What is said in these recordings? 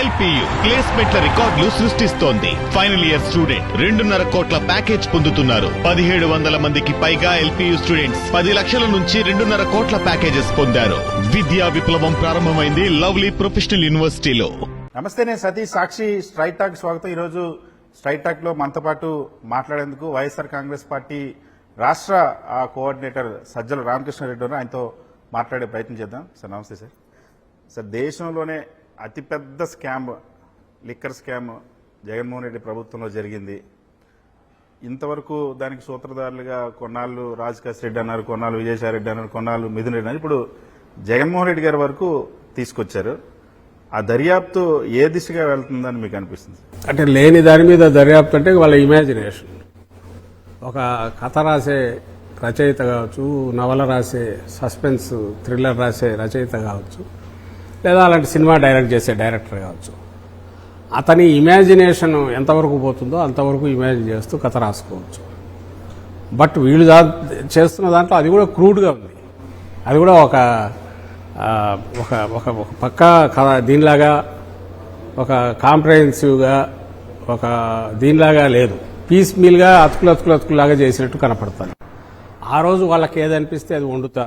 LPU ప్లేస్మెంట్ల రికార్డులు సృష్టిస్తోంది. Final year student 2.5 కోట్ల ప్యాకేజ్ పొందుతున్నారు. 1700 మందికి పైగా ఎల్పియు స్టూడెంట్స్ 10 లక్షల నుంచి 2.5 కోట్ల ప్యాకేజెస్ పొందారు. విద్యా విప్లవం ప్రారంభమైంది లవ్లీ ప్రొఫెషనల్ యూనివర్సిటీలో. నమస్తే, నేను సతీష్. సాక్షి స్ట్రైట్ టాక్ స్వాగతం. ఈరోజు స్ట్రైట్ టాక్ లో మనతో పాటు మాట్లాడేందుకు వైఎస్ఆర్ కాంగ్రెస్ పార్టీ రాష్ట్ర కోఆర్డినేటర్ సజ్జల రామకృష్ణారెడ్డి ఉన్నారు. ఆయనతో మాట్లాడే ప్రయత్నం చేద్దాం. సార్ నమస్తే. సార్ దేశంలోనే అతిపెద్ద scam, liquor scam Jaganmohan Reddy ప్రభుత్వంలో జరిగింది. ఇంతవరకు దానికి సూత్రధారులుగా కొన్నాళ్ళు రాజకేశ్ రెడ్డి అన్నారు, కొన్నాళ్ళు విజయసాయి రెడ్డి అన్నారు, కొన్నాళ్ళు మిథున్ రెడ్డి అన్నారు. ఇప్పుడు జగన్మోహన్ రెడ్డి గారి వరకు తీసుకొచ్చారు. ఆ దర్యాప్తు ఏ దిశగా వెళ్తుందని మీకు అనిపిస్తుంది? అంటే లేని దాని మీద దర్యాప్తు అంటే వాళ్ళ ఇమాజినేషన్. ఒక కథ రాసే రచయిత కావచ్చు, నవల రాసే సస్పెన్స్ థ్రిల్లర్ రాసే రచయిత కావచ్చు, లేదా అలాంటి సినిమా డైరెక్ట్ చేసే డైరెక్టర్ కావచ్చు, అతని ఇమాజినేషన్ ఎంతవరకు పోతుందో అంతవరకు ఇమాజిన్ చేస్తూ కథ రాసుకోవచ్చు. బట్ వీళ్ళు చేస్తున్న దాంట్లో అది కూడా క్రూడ్గా ఉంది. అది కూడా ఒక పక్కా కథ దీనిలాగా ఒక కాంప్రహెన్సివ్గా ఒక దీనిలాగా లేదు. పీస్ మీల్గా అతుకులాగా చేసినట్టు కనపడతారు. ఆ రోజు వాళ్ళకి ఏదనిపిస్తే అది వండుతా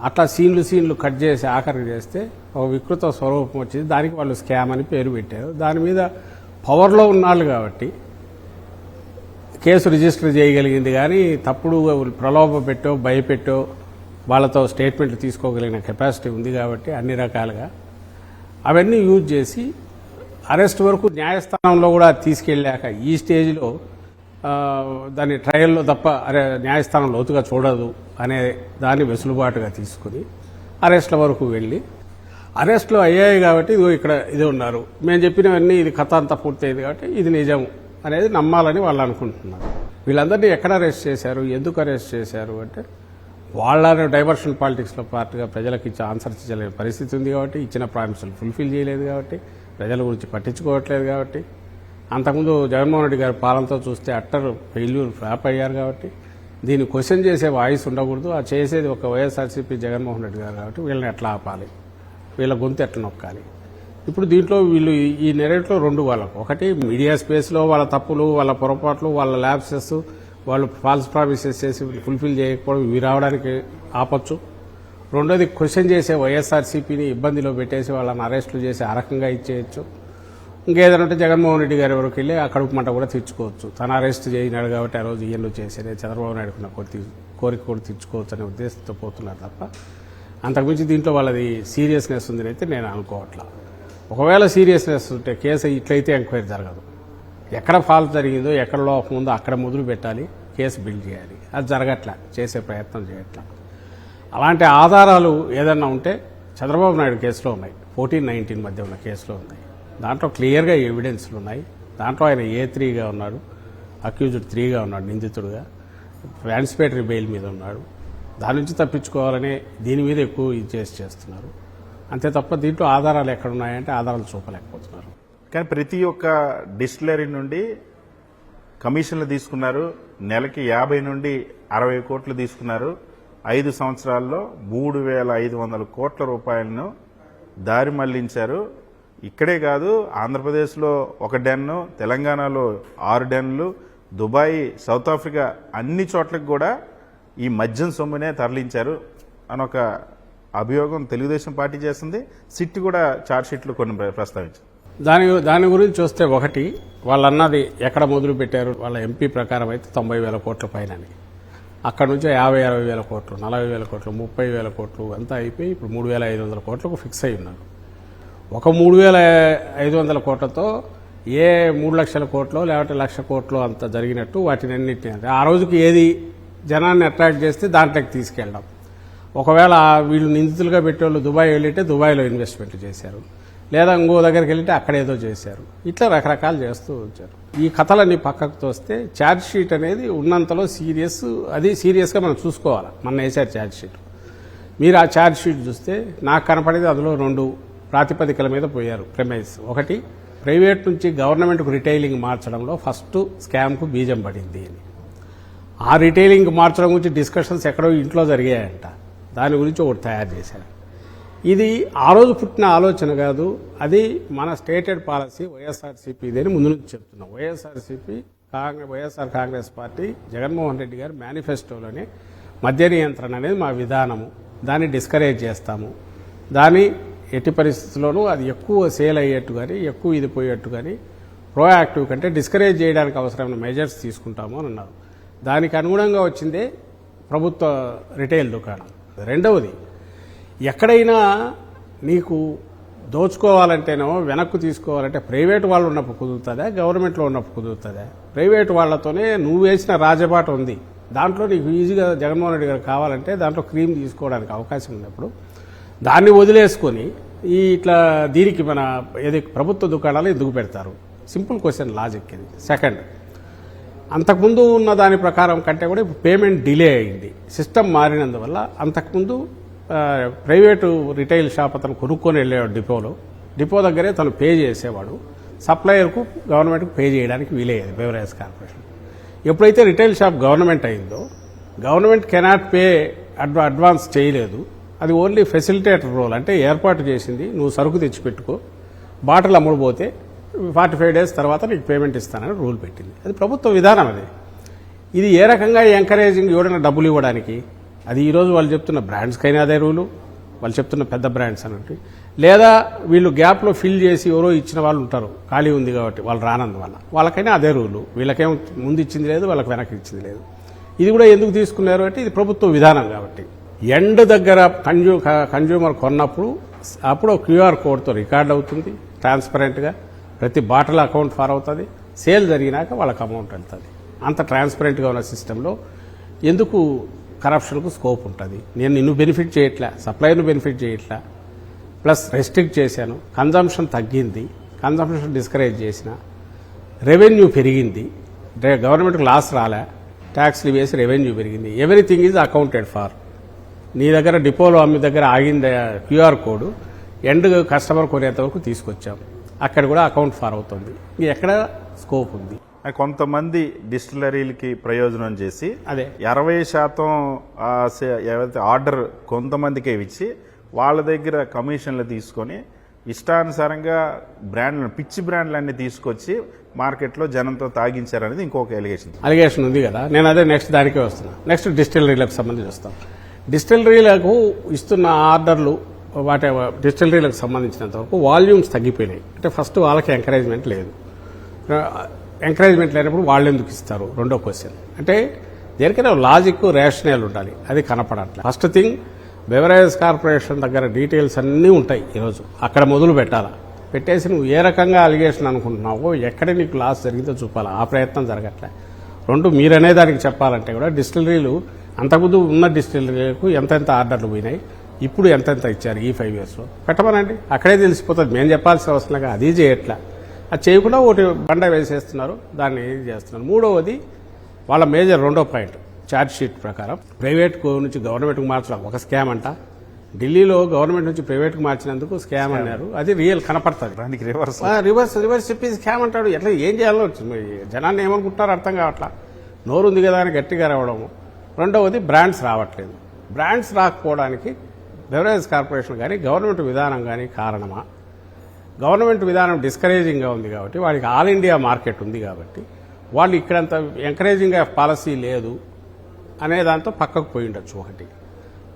అట్లా సీన్లు కట్ చేసి ఆఖరికి చేస్తే ఒక వికృత స్వరూపం వచ్చింది. దానికి వాళ్ళు స్కామ్ అని పేరు పెట్టారు. దాని మీద పవర్లో ఉన్నాళ్ళు కాబట్టి కేసు రిజిస్టర్ చేయగలిగింది. కానీ తప్పుడు ప్రలోభ పెట్టో భయపెట్టో వాళ్ళతో స్టేట్మెంట్లు తీసుకోగలిగిన కెపాసిటీ ఉంది కాబట్టి అన్ని రకాలుగా అవన్నీ యూజ్ చేసి అరెస్ట్ వరకు న్యాయస్థానంలో కూడా తీసుకెళ్ళాక ఈ స్టేజ్లో దాన్ని ట్రయల్లో తప్ప న్యాయస్థానం లోతుగా చూడదు అనే దాన్ని వెసులుబాటుగా తీసుకుని అరెస్ట్ల వరకు వెళ్ళి అరెస్టులు అయ్యాయి కాబట్టి ఇదిగో ఇక్కడ ఇది ఉన్నారు, మేము చెప్పినవన్నీ ఇది కథ అంతా పూర్తయింది కాబట్టి ఇది నిజం అనేది నమ్మాలని వాళ్ళు అనుకుంటున్నారు. వీళ్ళందరినీ ఎక్కడ అరెస్ట్ చేశారు, ఎందుకు అరెస్ట్ చేశారు అంటే వాళ్ళ డైవర్షన్ పాలిటిక్స్లో పార్టీగా ప్రజలకు ఇచ్చే ఆన్సర్స్ ఇచ్చలేని పరిస్థితి ఉంది కాబట్టి, ఇచ్చిన ప్రామిసులు ఫుల్ఫిల్ చేయలేదు కాబట్టి, ప్రజల గురించి పట్టించుకోవట్లేదు కాబట్టి, అంతకుముందు జగన్మోహన్ రెడ్డి గారి పాలనతో చూస్తే అట్టర్ ఫెయిల్యూర్ ఫ్లాప్ అయ్యారు కాబట్టి దీన్ని క్వశ్చన్ చేసే వాయిస్ ఉండకూడదు. ఆ చేసేది ఒక వైఎస్ఆర్సీపీ జగన్మోహన్ రెడ్డి గారు కాబట్టి వీళ్ళని ఎట్లా ఆపాలి, వీళ్ళ గొంతు ఎట్లా నొక్కాలి. ఇప్పుడు దీంట్లో వీళ్ళు ఈ నెరేట్లో రెండు వాళ్ళకు, ఒకటి మీడియా స్పేస్లో వాళ్ళ తప్పులు, వాళ్ళ పొరపాట్లు, వాళ్ళ ల్యాబ్సెస్, వాళ్ళు ఫాల్స్ ప్రామిసెస్ చేసి ఫుల్ఫిల్ చేయకపోవడం ఇవి రావడానికి ఆపచ్చు. రెండోది క్వశ్చన్ చేసే వైఎస్ఆర్సీపీని ఇబ్బందిలో పెట్టేసి వాళ్ళని అరెస్టులు చేసి ఆ రకంగా ఇచ్చేయచ్చు. ఇంకేదంటే జగన్మోహన్ రెడ్డి గారి వరకు వెళ్ళి ఆ కడుపు మంట కూడా తెచ్చుకోవచ్చు. తన అరెస్ట్ చేయనాడు కాబట్టి ఆ రోజు ఈయనలు చేసేదే చంద్రబాబు నాయుడుకున్న కోరిక కూడా తెచ్చుకోవచ్చు అనే ఉద్దేశంతో పోతున్నారు తప్ప అంతకుమించి దీంట్లో వాళ్ళది సీరియస్నెస్ ఉందని అయితే నేను అనుకోవట్లా. ఒకవేళ సీరియస్నెస్ ఉంటే కేసు ఇట్లయితే ఎంక్వైరీ జరగదు. ఎక్కడ ఫాల్ట్ జరిగిందో, ఎక్కడ లోపం ఉందో అక్కడ మొదలు పెట్టాలి, కేసు బిల్డ్ చేయాలి. అది జరగట్లా, చేసే ప్రయత్నం చేయట్లా. అలాంటి ఆధారాలు ఏదన్నా ఉంటే చంద్రబాబు నాయుడు కేసులో ఉన్నాయి, 14-19 మధ్య ఉన్న కేసులో ఉన్నాయి. దాంట్లో క్లియర్గా ఎవిడెన్స్లు ఉన్నాయి. దాంట్లో ఆయన A3గా ఉన్నాడు, అక్యూజ్డ్ 3గా ఉన్నాడు, నిందితుడుగా యాంటిసిపేటరీ బెయిల్ మీద ఉన్నాడు. దాని నుంచి తప్పించుకోవాలనే దీని మీద ఎక్కువ చేస్తున్నారు. అంతే తప్ప దీంట్లో ఆధారాలు ఎక్కడున్నాయంటే ఆధారాలు చూపలేకపోతున్నారు. కానీ ప్రతి ఒక్క డిస్టిలరీ నుండి కమిషన్లు తీసుకున్నారు. నెలకి 50 నుండి 60 కోట్లు తీసుకున్నారు. 5 సంవత్సరాల్లో 3,500 కోట్ల రూపాయలను దారి మళ్లించారు. ఇక్కడే కాదు, ఆంధ్రప్రదేశ్లో 1 డెన్ను, తెలంగాణలో 6 డెన్లు, దుబాయ్, సౌత్ ఆఫ్రికా అన్ని చోట్లకు కూడా ఈ మద్యం సొమ్మునే తరలించారు అని ఒక అభియోగం తెలుగుదేశం పార్టీ చేస్తుంది. సిట్ కూడా ఛార్జ్షీట్లు కొన్ని ప్రస్తావించారు. దాని గురించి చూస్తే ఒకటి వాళ్ళు అన్నది ఎక్కడ మొదలు పెట్టారు, వాళ్ళ ఎంపీ ప్రకారం అయితే 90,000 కోట్ల పైనని, అక్కడ నుంచి 50,000-60,000 కోట్లు, 40,000 కోట్లు, 30,000 కోట్లు అంతా అయిపోయి ఇప్పుడు 3,500 కోట్లకు ఫిక్స్ అయి ఉన్నారు. ఒక 3,500 కోట్లతో ఏ 3 లక్షల కోట్లు లేకపోతే 1,00,000 కోట్లు అంత జరిగినట్టు వాటిని అన్నింటినీ అంటే ఆ రోజుకి ఏది జనాన్ని అట్రాక్ట్ చేస్తే దాంట్లోకి తీసుకెళ్ళడం. ఒకవేళ వీళ్ళు నిందితులుగా పెట్టేవాళ్ళు దుబాయ్ వెళ్ళితే దుబాయ్లో ఇన్వెస్ట్మెంట్ చేశారు, లేదా ఇంకో దగ్గరికి వెళ్తే అక్కడేదో చేశారు. ఇట్లా రకరకాలు చేస్తూ వచ్చారు. ఈ కథలన్నీ పక్కకు తోస్తే ఛార్జ్ షీట్ అనేది ఉన్నంతలో సీరియస్, అది సీరియస్గా మనం చూసుకోవాలి. మన వేసారు ఛార్జ్ షీట్. మీరు ఆ ఛార్జ్ షీట్ చూస్తే నాకు కనపడేది అందులో 2 ప్రాతిపదికల మీద పోయారు ప్రెమైస్. ఒకటి, ప్రైవేట్ నుంచి గవర్నమెంట్కు రిటైలింగ్ మార్చడంలో ఫస్ట్ స్కామ్కు బీజం పడింది అని. ఆ రిటైలింగ్ మార్చడం గురించి డిస్కషన్స్ ఎక్కడో ఇంట్లో జరిగాయంట. దాని గురించి ఒకటి తయారు చేశారు. ఇది ఆ రోజు పుట్టిన ఆలోచన కాదు, అది మన స్టేటెడ్ పాలసీ వైఎస్ఆర్సీపీ అని ముందు నుంచి చెప్తున్నాం. వైఎస్ఆర్ కాంగ్రెస్ పార్టీ జగన్మోహన్ రెడ్డి గారి మేనిఫెస్టోలోనే మద్య నియంత్రణ అనేది మా విధానము, దాన్ని డిస్కరేజ్ చేస్తాము, దాన్ని ఎట్టి పరిస్థితుల్లోనూ అది ఎక్కువ సేల్ అయ్యేట్టు కానీ ఎక్కువ ఇది పోయేట్టు కానీ ప్రోయాక్టివ్ కంటే డిస్కరేజ్ చేయడానికి అవసరమైన మెజర్స్ తీసుకుంటాము అని అన్నారు. దానికి అనుగుణంగా వచ్చిందే ప్రభుత్వ రిటైల్ దుకాణం. రెండవది, ఎక్కడైనా నీకు దోచుకోవాలంటేనో వెనక్కు తీసుకోవాలంటే ప్రైవేటు వాళ్ళు ఉన్నప్పుడు కుదురుతుందా, గవర్నమెంట్లో ఉన్నప్పుడు కుదురుతుందా? ప్రైవేటు వాళ్లతోనే నువ్వు వేసిన రాజబాట ఉంది, దాంట్లో నీకు ఈజీగా జగన్మోహన్ రెడ్డి గారు కావాలంటే దాంట్లో క్రీమ్ తీసుకోవడానికి అవకాశం ఉన్నప్పుడు దాన్ని వదిలేసుకొని ఇట్లా దీనికి మన ఏది ప్రభుత్వ దుకాణాలు ఎందుకు పెడతారు? సింపుల్ క్వశ్చన్, లాజిక్ ఇది. సెకండ్, అంతకుముందు ఉన్న దాని ప్రకారం కంటే కూడా ఇప్పుడు పేమెంట్ డిలే అయింది, సిస్టమ్ మారినందువల్ల. అంతకుముందు ప్రైవేటు రిటైల్ షాప్ అతను కొనుక్కొని వెళ్ళేవాడు డిపో దగ్గరే తను పే చేసేవాడు, సప్లయర్కు గవర్నమెంట్కు పే చేయడానికి వీలయ్యేది బెవరేజ్ కార్పొరేషన్. ఎప్పుడైతే రిటైల్ షాప్ గవర్నమెంట్ అయిందో, గవర్నమెంట్ కెనాట్ పే అడ్వాన్స్ చేయలేదు, అది ఓన్లీ ఫెసిలిటేటర్ రోల్, అంటే ఏర్పాటు చేసింది నువ్వు సరుకు తెచ్చిపెట్టుకో, బాటిల్ అమ్ముడుపోతే 45 days తర్వాత నీకు పేమెంట్ ఇస్తానని రూల్ పెట్టింది. అది ప్రభుత్వ విధానం. ఇది ఏ రకంగా ఎంకరేజింగ్ ఎవరైనా డబ్బులు ఇవ్వడానికి? అది ఈరోజు వాళ్ళు చెప్తున్న బ్రాండ్స్కైనా అదే రూలు, వాళ్ళు చెప్తున్న పెద్ద బ్రాండ్స్ అన్నట్టు, లేదా వీళ్ళు గ్యాప్లో ఫిల్ చేసి ఎవరో ఇచ్చిన వాళ్ళు ఉంటారు, ఖాళీ ఉంది కాబట్టి వాళ్ళు రానందువల్ల, వాళ్ళకైనా అదే రూలు. వీళ్ళకేం ముందు ఇచ్చింది లేదు, వాళ్ళకి వెనక్కి ఇచ్చింది లేదు. ఇది కూడా ఎందుకు తీసుకున్నారు అంటే ఇది ప్రభుత్వ విధానం కాబట్టి. ఎండ్ దగ్గర కన్జ్యూమర్ కొన్నప్పుడు అప్పుడు క్యూఆర్ కోడ్తో రికార్డ్ అవుతుంది ట్రాన్స్పరెంట్గా, ప్రతి బాటిల్ అకౌంట్ ఫార్ అవుతుంది, సేల్ జరిగినాక వాళ్ళకి అమౌంట్ వెళ్తుంది. అంత ట్రాన్స్పరెంట్గా ఉన్న సిస్టంలో ఎందుకు కరప్షన్కు స్కోప్ ఉంటుంది? నేను నిన్ను బెనిఫిట్ చేయట్లా, సప్లైను బెనిఫిట్ చేయట్లా, ప్లస్ రెస్ట్రిక్ట్ చేశాను, కన్జంప్షన్ తగ్గింది, కన్జంప్షన్ డిస్కరేజ్ చేసిన, రెవెన్యూ పెరిగింది, గవర్నమెంట్కి లాస్ రాలే, ట్యాక్స్లు వేసి రెవెన్యూ పెరిగింది. Everything is accounted for. నీ దగ్గర డిపోలో అమ్మి దగ్గర ఆగింది క్యూఆర్ కోడ్, ఎండ్ కస్టమర్ కొనేంత వరకు తీసుకొచ్చాం, అక్కడ కూడా అకౌంట్ ఫార్ అవుతుంది. ఎక్కడ స్కోప్ ఉంది? కొంతమంది డిస్టిలరీలకి ప్రయోజనం చేసి అదే 60% ఏవైతే ఆర్డర్ కొంతమందికే ఇచ్చి వాళ్ళ దగ్గర కమిషన్లు తీసుకొని ఇష్టానుసారంగా బ్రాండ్లను, పిచ్చి బ్రాండ్లన్నీ తీసుకొచ్చి మార్కెట్లో జనంతో తాగించారనేది ఇంకొక ఎలిగేషన్ ఉంది కదా. నేను అదే నెక్స్ట్ దానికే వస్తున్నా. నెక్స్ట్ డిస్టిలరీలకు సంబంధించి వస్తాం. డిస్టిలరీలకు ఇస్తున్న ఆర్డర్లు, వాటి డిస్టిలరీలకు సంబంధించినంత వరకు వాల్యూమ్స్ తగ్గిపోయినాయి. అంటే ఫస్ట్ వాళ్ళకి ఎంకరేజ్మెంట్ లేదు, ఎంకరేజ్మెంట్ లేనప్పుడు వాళ్ళు ఎందుకు ఇస్తారు? రెండో క్వశ్చన్. అంటే దేనికైనా లాజిక్, రేషనల్ ఉండాలి, అది కనపడట్లేదు. ఫస్ట్ థింగ్, బెవరేజ్ కార్పొరేషన్ దగ్గర డీటెయిల్స్ అన్నీ ఉంటాయి. ఈరోజు అక్కడ మొదలు పెట్టాలా, పెట్టేసి నువ్వు ఏ రకంగా అలిగేషన్ అనుకుంటున్నావో, ఎక్కడ నీకు లాస్ జరిగిందో చూపాలా, ఆ ప్రయత్నం జరగట్లే. రెండు, మీరనే దానికి చెప్పాలంటే కూడా డిస్టిలరీలు అంతకుముందు ఉన్న డిస్టిలరీలకు ఎంతెంత ఆర్డర్లు పోయినాయి, ఇప్పుడు ఎంతెంత ఇచ్చారు ఈ 5 yearsలో పెట్టమనండి, అక్కడే తెలిసిపోతుంది. మేము చెప్పాల్సిన అవసరం లేక అది చేయట్లా. అది చేయకుండా ఒకటి బండ వేసేస్తున్నారు, దాన్ని ఏం చేస్తున్నారు. మూడవది వాళ్ళ మేజర్ రెండో పాయింట్, ఛార్జ్ షీట్ ప్రకారం ప్రైవేట్ నుంచి గవర్నమెంట్కి మార్చడం ఒక స్కామ్ అంట. ఢిల్లీలో గవర్నమెంట్ నుంచి ప్రైవేట్కి మార్చినందుకు స్కామ్ అన్నారు, అది రియల్ కనపడుతుంది. దానికి రివర్స్ చెప్పి స్కామ్ అంటాడు. ఎట్లా ఏం చేయాలో జనాన్ని ఏమనుకుంటున్నారో అర్థం కావట్లా. నోరుంది కదా అని గట్టిగా రావడము. రెండవది బ్రాండ్స్ రావట్లేదు. బ్రాండ్స్ రాకపోవడానికి బెవరేజ్ కార్పొరేషన్ కానీ గవర్నమెంట్ విధానం కానీ కారణమా? గవర్నమెంట్ విధానం డిస్కరేజింగ్గా ఉంది కాబట్టి, వాడికి ఆల్ ఇండియా మార్కెట్ ఉంది కాబట్టి, వాళ్ళు ఇక్కడంత ఎంకరేజింగ్ పాలసీ లేదు అనే దాంతో పక్కకు పోయి ఉండొచ్చు. ఒకటి,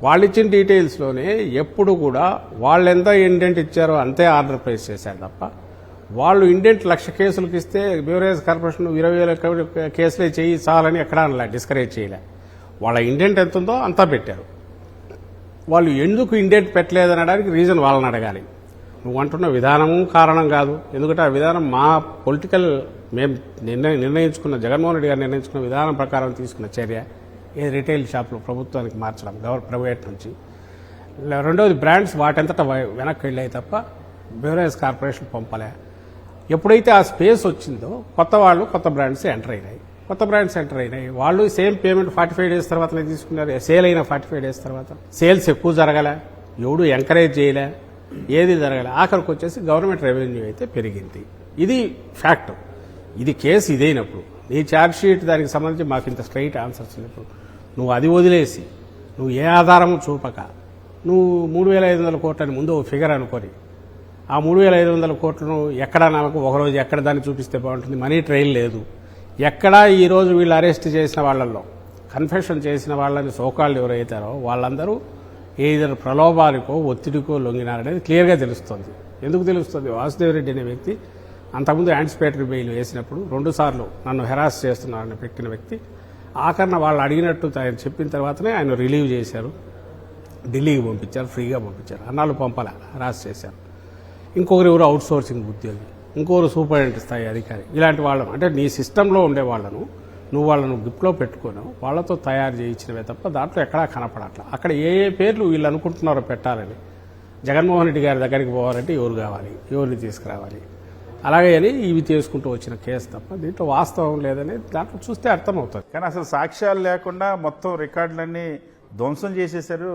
వాళ్ళు ఇచ్చిన డీటెయిల్స్లోనే ఎప్పుడు కూడా వాళ్ళు ఎంత ఇండెంట్ ఇచ్చారో అంతే ఆర్డర్ ప్లేస్ చేశారు తప్ప, వాళ్ళు ఇండెంట్ 1,00,000 కేసులకు ఇస్తే బెవరేజ్ కార్పొరేషన్ 20,000 కేసులే చేయి చాలని ఎక్కడా అనలే, డిస్కరేజ్ చేయలే. వాళ్ళ ఇండెంట్ ఎంత ఉందో అంతా పెట్టారు. వాళ్ళు ఎందుకు ఇండెంట్ పెట్టలేదనడానికి రీజన్ వాళ్ళని అడగాలి. నువ్వు అంటున్న విధానము కారణం కాదు. ఎందుకంటే ఆ విధానం మా పొలిటికల్, మేము నిర్ణయించుకున్న, జగన్మోహన్ రెడ్డి గారు నిర్ణయించుకున్న విధానం ప్రకారం తీసుకున్న చర్య. ఏ రిటైల్ షాప్లో ప్రభుత్వానికి మార్చడం, ప్రైవేట్ నుంచి. రెండవది, బ్రాండ్స్ వాటంతటా వెనక్కి వెళ్ళాయి తప్ప బెవరేజ్ కార్పొరేషన్ పంపలే. ఎప్పుడైతే ఆ స్పేస్ వచ్చిందో కొత్త బ్రాండ్స్ ఎంటర్ అయినాయి. వాళ్ళు సేమ్ పేమెంట్ 45 days తర్వాతనే తీసుకున్నారు. సేల్ అయిన 45 days తర్వాత సేల్స్ ఎక్కువ జరగలే, ఎవడు ఎంకరేజ్ చేయలే, ఏది జరగలే. ఆఖరికి వచ్చేసి గవర్నమెంట్ రెవెన్యూ అయితే పెరిగింది. ఇది ఫ్యాక్ట్. ఇది కేసు ఇదైనప్పుడు, నీ ఛార్జ్ షీట్ దానికి సంబంధించి మాకు ఇంత స్ట్రైట్ ఆన్సర్స్ ఉన్నప్పుడు, నువ్వు అది వదిలేసి, నువ్వు ఏ ఆధారము చూపక నువ్వు 3,500 కోట్లని ముందు ఫిగర్ అనుకొని ఆ 3,500 కోట్లను ఎక్కడ నాకు ఒకరోజు ఎక్కడ దాన్ని చూపిస్తే బాగుంటుంది. మనీ ట్రైల్ లేదు ఎక్కడా. ఈరోజు వీళ్ళు అరెస్ట్ చేసిన వాళ్ళల్లో కన్ఫెషన్ చేసిన వాళ్ళని సోకాళ్ళు ఎవరైతారో వాళ్ళందరూ ఏదైనా ప్రలోభానికో ఒత్తిడికో లొంగినారనేది క్లియర్గా తెలుస్తుంది. ఎందుకు తెలుస్తుంది? వాసుదేవరెడ్డి అనే వ్యక్తి అంతకుముందు యాంటిసిపేటరీ బెయిల్ వేసినప్పుడు 2 సార్లు నన్ను హెరాస్ చేస్తున్నారని పెట్టిన వ్యక్తి ఆఖరణ వాళ్ళు అడిగినట్టు ఆయన చెప్పిన తర్వాతనే ఆయన రిలీవ్ చేశారు, ఢిల్లీకి పంపించారు, ఫ్రీగా పంపించారు. అన్నాళ్ళు పంపాల హెరాస్ చేశారు. ఇంకొకరు ఎవరు అవుట్ సోర్సింగ్ ఉద్యోగి, ఇంకొకరు సూపరింటెండెంట్ స్థాయి అధికారి. ఇలాంటి వాళ్ళను అంటే నీ సిస్టంలో ఉండే వాళ్ళను నువ్వు వాళ్ళను గ్రిప్లో పెట్టుకోను వాళ్ళతో తయారు చేయించినవే తప్ప దాంట్లో ఎక్కడా కనపడట్ల. అక్కడ ఏ పేర్లు వీళ్ళు అనుకుంటున్నారో పెట్టాలని జగన్మోహన్ రెడ్డి గారి దగ్గరికి పోవాలంటే ఎవరు కావాలి, ఎవరిని తీసుకురావాలి, అలాగే అని ఇవి తీసుకుంటూ వచ్చిన కేసు తప్ప దీంట్లో వాస్తవం లేదని దాంట్లో చూస్తే అర్థమవుతుంది. కానీ అసలు సాక్ష్యాలు లేకుండా మొత్తం రికార్డులన్నీ ధ్వంసం చేసేశారు.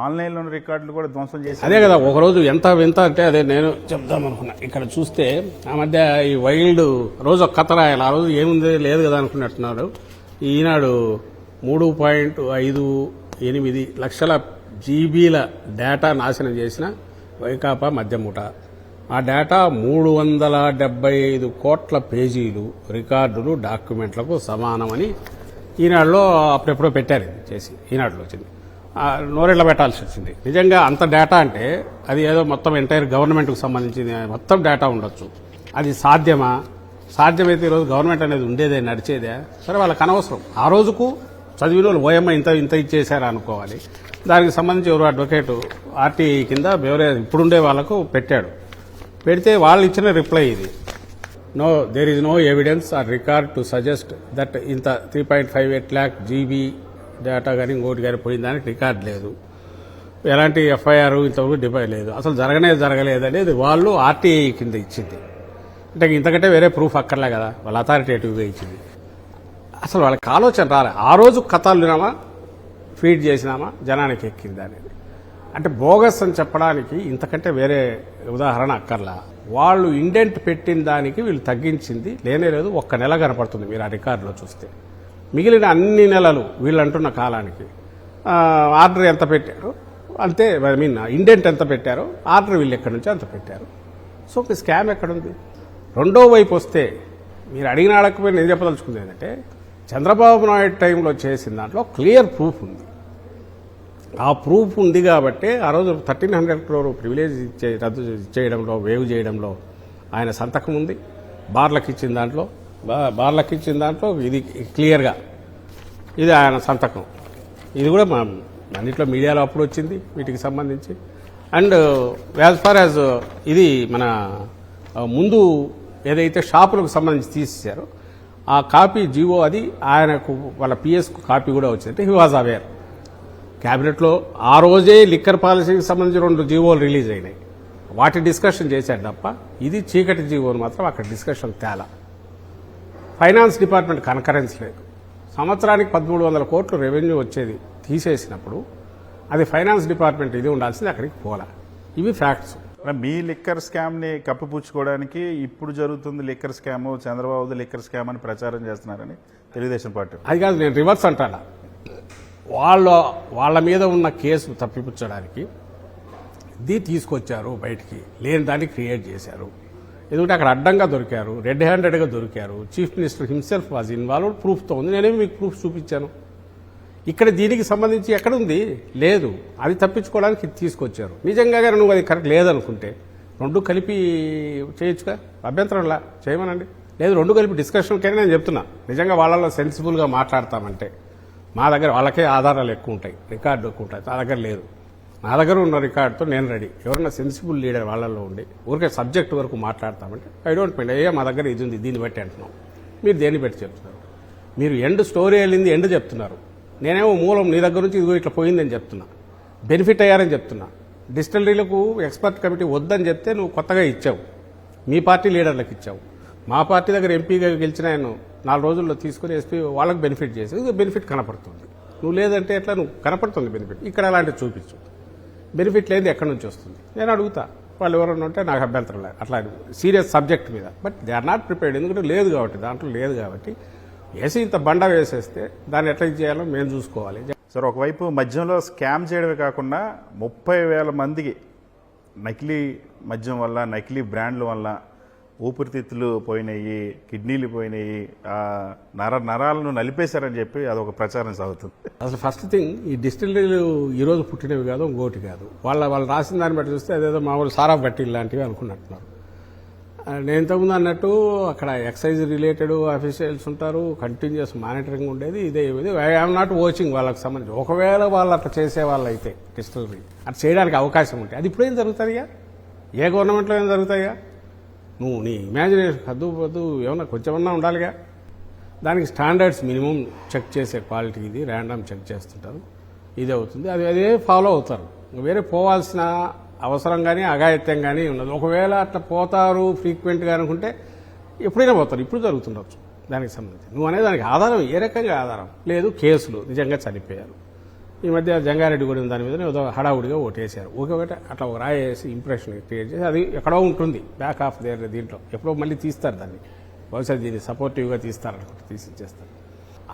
ఆన్లైన్లో ఉన్న రికార్డులు కూడా ధ్వంసం చేశారు. అదే కదా ఒకరోజు ఎంత వింత అంటే అదే నేను చెప్దామనుకున్నా. ఇక్కడ చూస్తే ఆ మధ్య ఈ వైల్డ్ రోజు ఒక కథ రాయాలి, ఆ రోజు ఏముంది లేదు కదా అనుకున్నట్టున్నాడు. ఈనాడు 3.58 లక్షల జీబీల డేటా నాశనం చేసిన వైకాపా మధ్యముఠ. ఆ డేటా 375 కోట్ల పేజీలు రికార్డులు డాక్యుమెంట్లకు సమానమని ఈనాడులో అప్పుడెప్పుడో పెట్టారు. చేసి ఈనాడులో వచ్చింది, నోరెళ్ళ పెట్టాల్సి వచ్చింది. నిజంగా అంత డేటా అంటే అది ఏదో మొత్తం ఎంటైర్ గవర్నమెంట్కు సంబంధించింది మొత్తం డేటా ఉండొచ్చు. అది సాధ్యమా? సాధ్యమైతే ఈరోజు గవర్నమెంట్ అనేది ఉండేదే, నడిచేదే. సరే వాళ్ళకి అనవసరం. ఆ రోజుకు చదివిన వాళ్ళు ఓఎమ్మ ఇంత ఇచ్చేసారా అనుకోవాలి. దానికి సంబంధించి ఎవరు అడ్వకేట్ ఆర్టీఐ కింద ఎవరే ఇప్పుడుండే వాళ్ళకు పెట్టాడు. పెడితే వాళ్ళు ఇచ్చిన రిప్లై ఇది: no, there is no evidence or record to suggest that ఇంత 3.58 lakh జీబీ డేటా కానీ ఇంకోటి కానీ పోయిందానికి రికార్డ్ లేదు, ఎలాంటి ఎఫ్ఐఆర్ ఇంతవరకు డిఫై లేదు, అసలు జరగలేదనేది వాళ్ళు ఆర్టీఐ కింద ఇచ్చింది. అంటే ఇంతకంటే వేరే ప్రూఫ్ అక్కర్లే కదా, వాళ్ళ అథారిటేటివ్గా ఇచ్చింది. అసలు వాళ్ళకి ఆలోచన రాలే. ఆ రోజు కథలు వినామా, ఫీడ్ చేసినామా, జనానికి ఎక్కింది అనేది. అంటే బోగస్ అని చెప్పడానికి ఇంతకంటే వేరే ఉదాహరణ అక్కర్లా. వాళ్ళు ఇండెంట్ పెట్టిన దానికి వీళ్ళు తగ్గించింది లేనే లేదు. 1 నెల కనపడుతుంది మీరు ఆ రికార్డులో చూస్తే. మిగిలిన అన్ని నెలలు వీళ్ళు అంటున్న కాలానికి ఆర్డర్ ఎంత పెట్టారు అంతే, ఐ మీన్ ఇండెంట్ ఎంత పెట్టారో ఆర్డర్ వీళ్ళు ఎక్కడి నుంచి అంత పెట్టారు. సో మీ స్కామ్ ఎక్కడుంది? రెండో వైపు వస్తే మీరు అడిగిన అడగకపోయి నేను చెప్పదలుచుకుంది ఏంటంటే చంద్రబాబు నాయుడు టైంలో చేసిన దాంట్లో క్లియర్ ప్రూఫ్ ఉంది. ఆ ప్రూఫ్ ఉంది కాబట్టి ఆ రోజు 1,300 crore ప్రివిలేజ్ రద్దు చేయడంలో, వేవ్ చేయడంలో ఆయన సంతకం ఉంది. బార్లకు ఇచ్చిన దాంట్లో ఇది క్లియర్గా ఇది ఆయన సంతకం. ఇది కూడా అన్నింటిలో మీడియాలో అప్పుడు వచ్చింది వీటికి సంబంధించి. అండ్ యాజ్ ఫార్ యాజ్ ఇది మన ముందు ఏదైతే షాపులకు సంబంధించి తీసేశారో ఆ కాపీ జీవో అది ఆయనకు వాళ్ళ పిఎస్కు కాపీ కూడా వచ్చిందంటే హీ వాజ్ అవేర్. క్యాబినెట్లో ఆ రోజే లిక్కర్ పాలసీకి సంబంధించి 2 జీవోలు రిలీజ్ అయినాయి. వాటి డిస్కషన్ చేశాడు తప్ప ఇది చీకటి జీవోని మాత్రం అక్కడ డిస్కషన్ తేలా. ఫైనాన్స్ డిపార్ట్మెంట్ కన్కరెన్స్ లేదు. సంవత్సరానికి 1,300 కోట్లు రెవెన్యూ వచ్చేది తీసేసినప్పుడు అది ఫైనాన్స్ డిపార్ట్మెంట్ ఇది ఉండాల్సింది, అక్కడికి పోలా. ఇవి ఫ్యాక్ట్స్. మీ లిక్కర్ స్కామ్ ని కప్పిపుచ్చుకోవడానికి ఇప్పుడు జరుగుతుంది liquor scam, Chandrababu liquor scam అని ప్రచారం చేస్తున్నారని తెలుగుదేశం పార్టీ. అది కాదు, నేను రివర్స్ అంటాను. వాళ్ళ మీద ఉన్న కేసు తప్పిపుచ్చడానికి ఇది తీసుకొచ్చారు బయటికి, లేని దాన్ని క్రియేట్ చేశారు. ఎందుకంటే అక్కడ అడ్డంగా దొరికారు, రెడ్ హ్యాండెడ్గా దొరికారు. Chief minister himself was involved, ప్రూఫ్తో ఉంది. నేనేమి మీకు ప్రూఫ్ చూపించాను. ఇక్కడ దీనికి సంబంధించి ఎక్కడుంది? లేదు. అది తప్పించుకోవడానికి ఇది తీసుకొచ్చారు. నిజంగా నువ్వు అది కరెక్ట్ లేదనుకుంటే 2 కలిపి చేయొచ్చుగా, అభ్యంతరంలా చేయమనండి. లేదు 2 కలిపి డిస్కషన్కైనా నేను చెప్తున్నా. నిజంగా వాళ్ళలో సెన్సిబుల్గా మాట్లాడతామంటే మా దగ్గర వాళ్ళకే ఆధారాలు ఎక్కువ ఉంటాయి, రికార్డు ఎక్కువ ఉంటాయి. నా దగ్గర లేదు. నా దగ్గర ఉన్న రికార్డుతో నేను రెడీ. ఎవరైనా సెన్సిబుల్ లీడర్ వాళ్ళల్లో ఉండి ఊరికే సబ్జెక్ట్ వరకు మాట్లాడతామంటే ఐ డోంట్ మైండ్. అయ్యా మా దగ్గర ఇది ఉంది, దీన్ని బట్టి అంటున్నాం. మీరు దేన్ని బట్టి చెప్తున్నారు? మీరు ఎండ్ స్టోరీ వెళ్ళింది ఎండ్ చెప్తున్నారు. నేనేమో మూలం నీ దగ్గర నుంచి ఇదిగో ఇట్లా పోయిందని చెప్తున్నా, బెనిఫిట్ అయ్యారని చెప్తున్నా. డిస్టిలరీలకు ఎక్స్పర్ట్ కమిటీ వద్దని చెప్తే నువ్వు కొత్తగా ఇచ్చావు, మీ పార్టీ లీడర్లకు ఇచ్చావు. మా పార్టీ దగ్గర ఎంపీగా గెలిచిన ఆయన 4 రోజుల్లో తీసుకుని ఎస్పీ వాళ్ళకి బెనిఫిట్ చేసి బెనిఫిట్ కనపడుతుంది. నువ్వు లేదంటే ఎట్లా? నువ్వు కనపడుతుంది బెనిఫిట్. ఇక్కడ అలాంటివి చూపించు. బెనిఫిట్ లేని ఎక్కడి నుంచి వస్తుంది? నేను అడుగుతా. వాళ్ళు ఎవరన్నా ఉంటే నాకు అభ్యంతరం లేదు అట్లా సీరియస్ సబ్జెక్ట్ మీద. But they are not prepared. ఎందుకంటే లేదు కాబట్టి, దాంట్లో లేదు కాబట్టి వేసి ఇంత బండ వేసేస్తే దాన్ని ఎట్లా చేయాలో మేము చూసుకోవాలి. సార్ ఒకవైపు మద్యంలో స్కామ్ చేయడమే కాకుండా 30,000 మందికి నకిలీ మద్యం వల్ల నకిలీ బ్రాండ్ల వల్ల ఊపిరితిత్తులు పోయినాయి, కిడ్నీలు పోయినాయి, నరాలను నలిపేశారని చెప్పి అదొక ప్రచారం సాగుతుంది. అసలు ఫస్ట్ థింగ్ ఈ డిస్టిలరీలు ఈరోజు పుట్టినవి కాదు, ఇంకోటి కాదు. వాళ్ళు రాసిన దాన్ని బట్టి చూస్తే అదేదో మామూలు సారా బట్టీలు లాంటివి అనుకున్నట్టున్నారు. నేను ఇంతకుముందు అన్నట్టు అక్కడ ఎక్సైజ్ రిలేటెడ్ అఫీషియల్స్ ఉంటారు, కంటిన్యూస్ మానిటరింగ్ ఉండేది. ఇదే ఐఎమ్ నాట్ వాచింగ్ వాళ్ళకి సంబంధించి. ఒకవేళ వాళ్ళు అట్లా చేసే వాళ్ళు అయితే డిస్టిలరీ అట్లా చేయడానికి అవకాశం ఉంటాయి. అది ఇప్పుడేం జరుగుతాయా? ఏ గవర్నమెంట్లో ఏం జరుగుతాయా? నువ్వు నీ ఇమాజినేషన్ వద్దు ఏమన్నా కొంచెమన్నా ఉండాలిగా. దానికి స్టాండర్డ్స్ మినిమం చెక్ చేసే క్వాలిటీ ఇది ర్యాండమ్ చెక్ చేస్తుంటారు. ఇది అవుతుంది, అదే ఫాలో అవుతారు. వేరే పోవాల్సిన అవసరం కానీ అఘాయిత్యం కానీ ఉన్నది. ఒకవేళ అట్లా పోతారు ఫ్రీక్వెంట్గా అనుకుంటే ఎప్పుడైనా పోతారు. ఇప్పుడు జరుగుతుండొచ్చు దానికి సంబంధించి. నువ్వు అనే దానికి ఆధారం ఏ రకంగా ఆధారం లేదు. కేసులు నిజంగా చనిపోయారు. ఈ మధ్య జంగారెడ్డి కూడా దాని మీద ఏదో హడావుడిగా ఓటేశారు. ఒకవేళ అట్లా ఒక రాయి వేసి ఇంప్రెషన్ క్రియేట్ చేసి అది ఎక్కడో ఉంటుంది బ్యాక్ ఆఫ్ దీంట్లో ఎప్పుడో మళ్ళీ తీస్తారు దాన్ని. బహుశా దీన్ని సపోర్టివ్గా తీస్తారనుకుంటే తీసి ఇచ్చేస్తారు.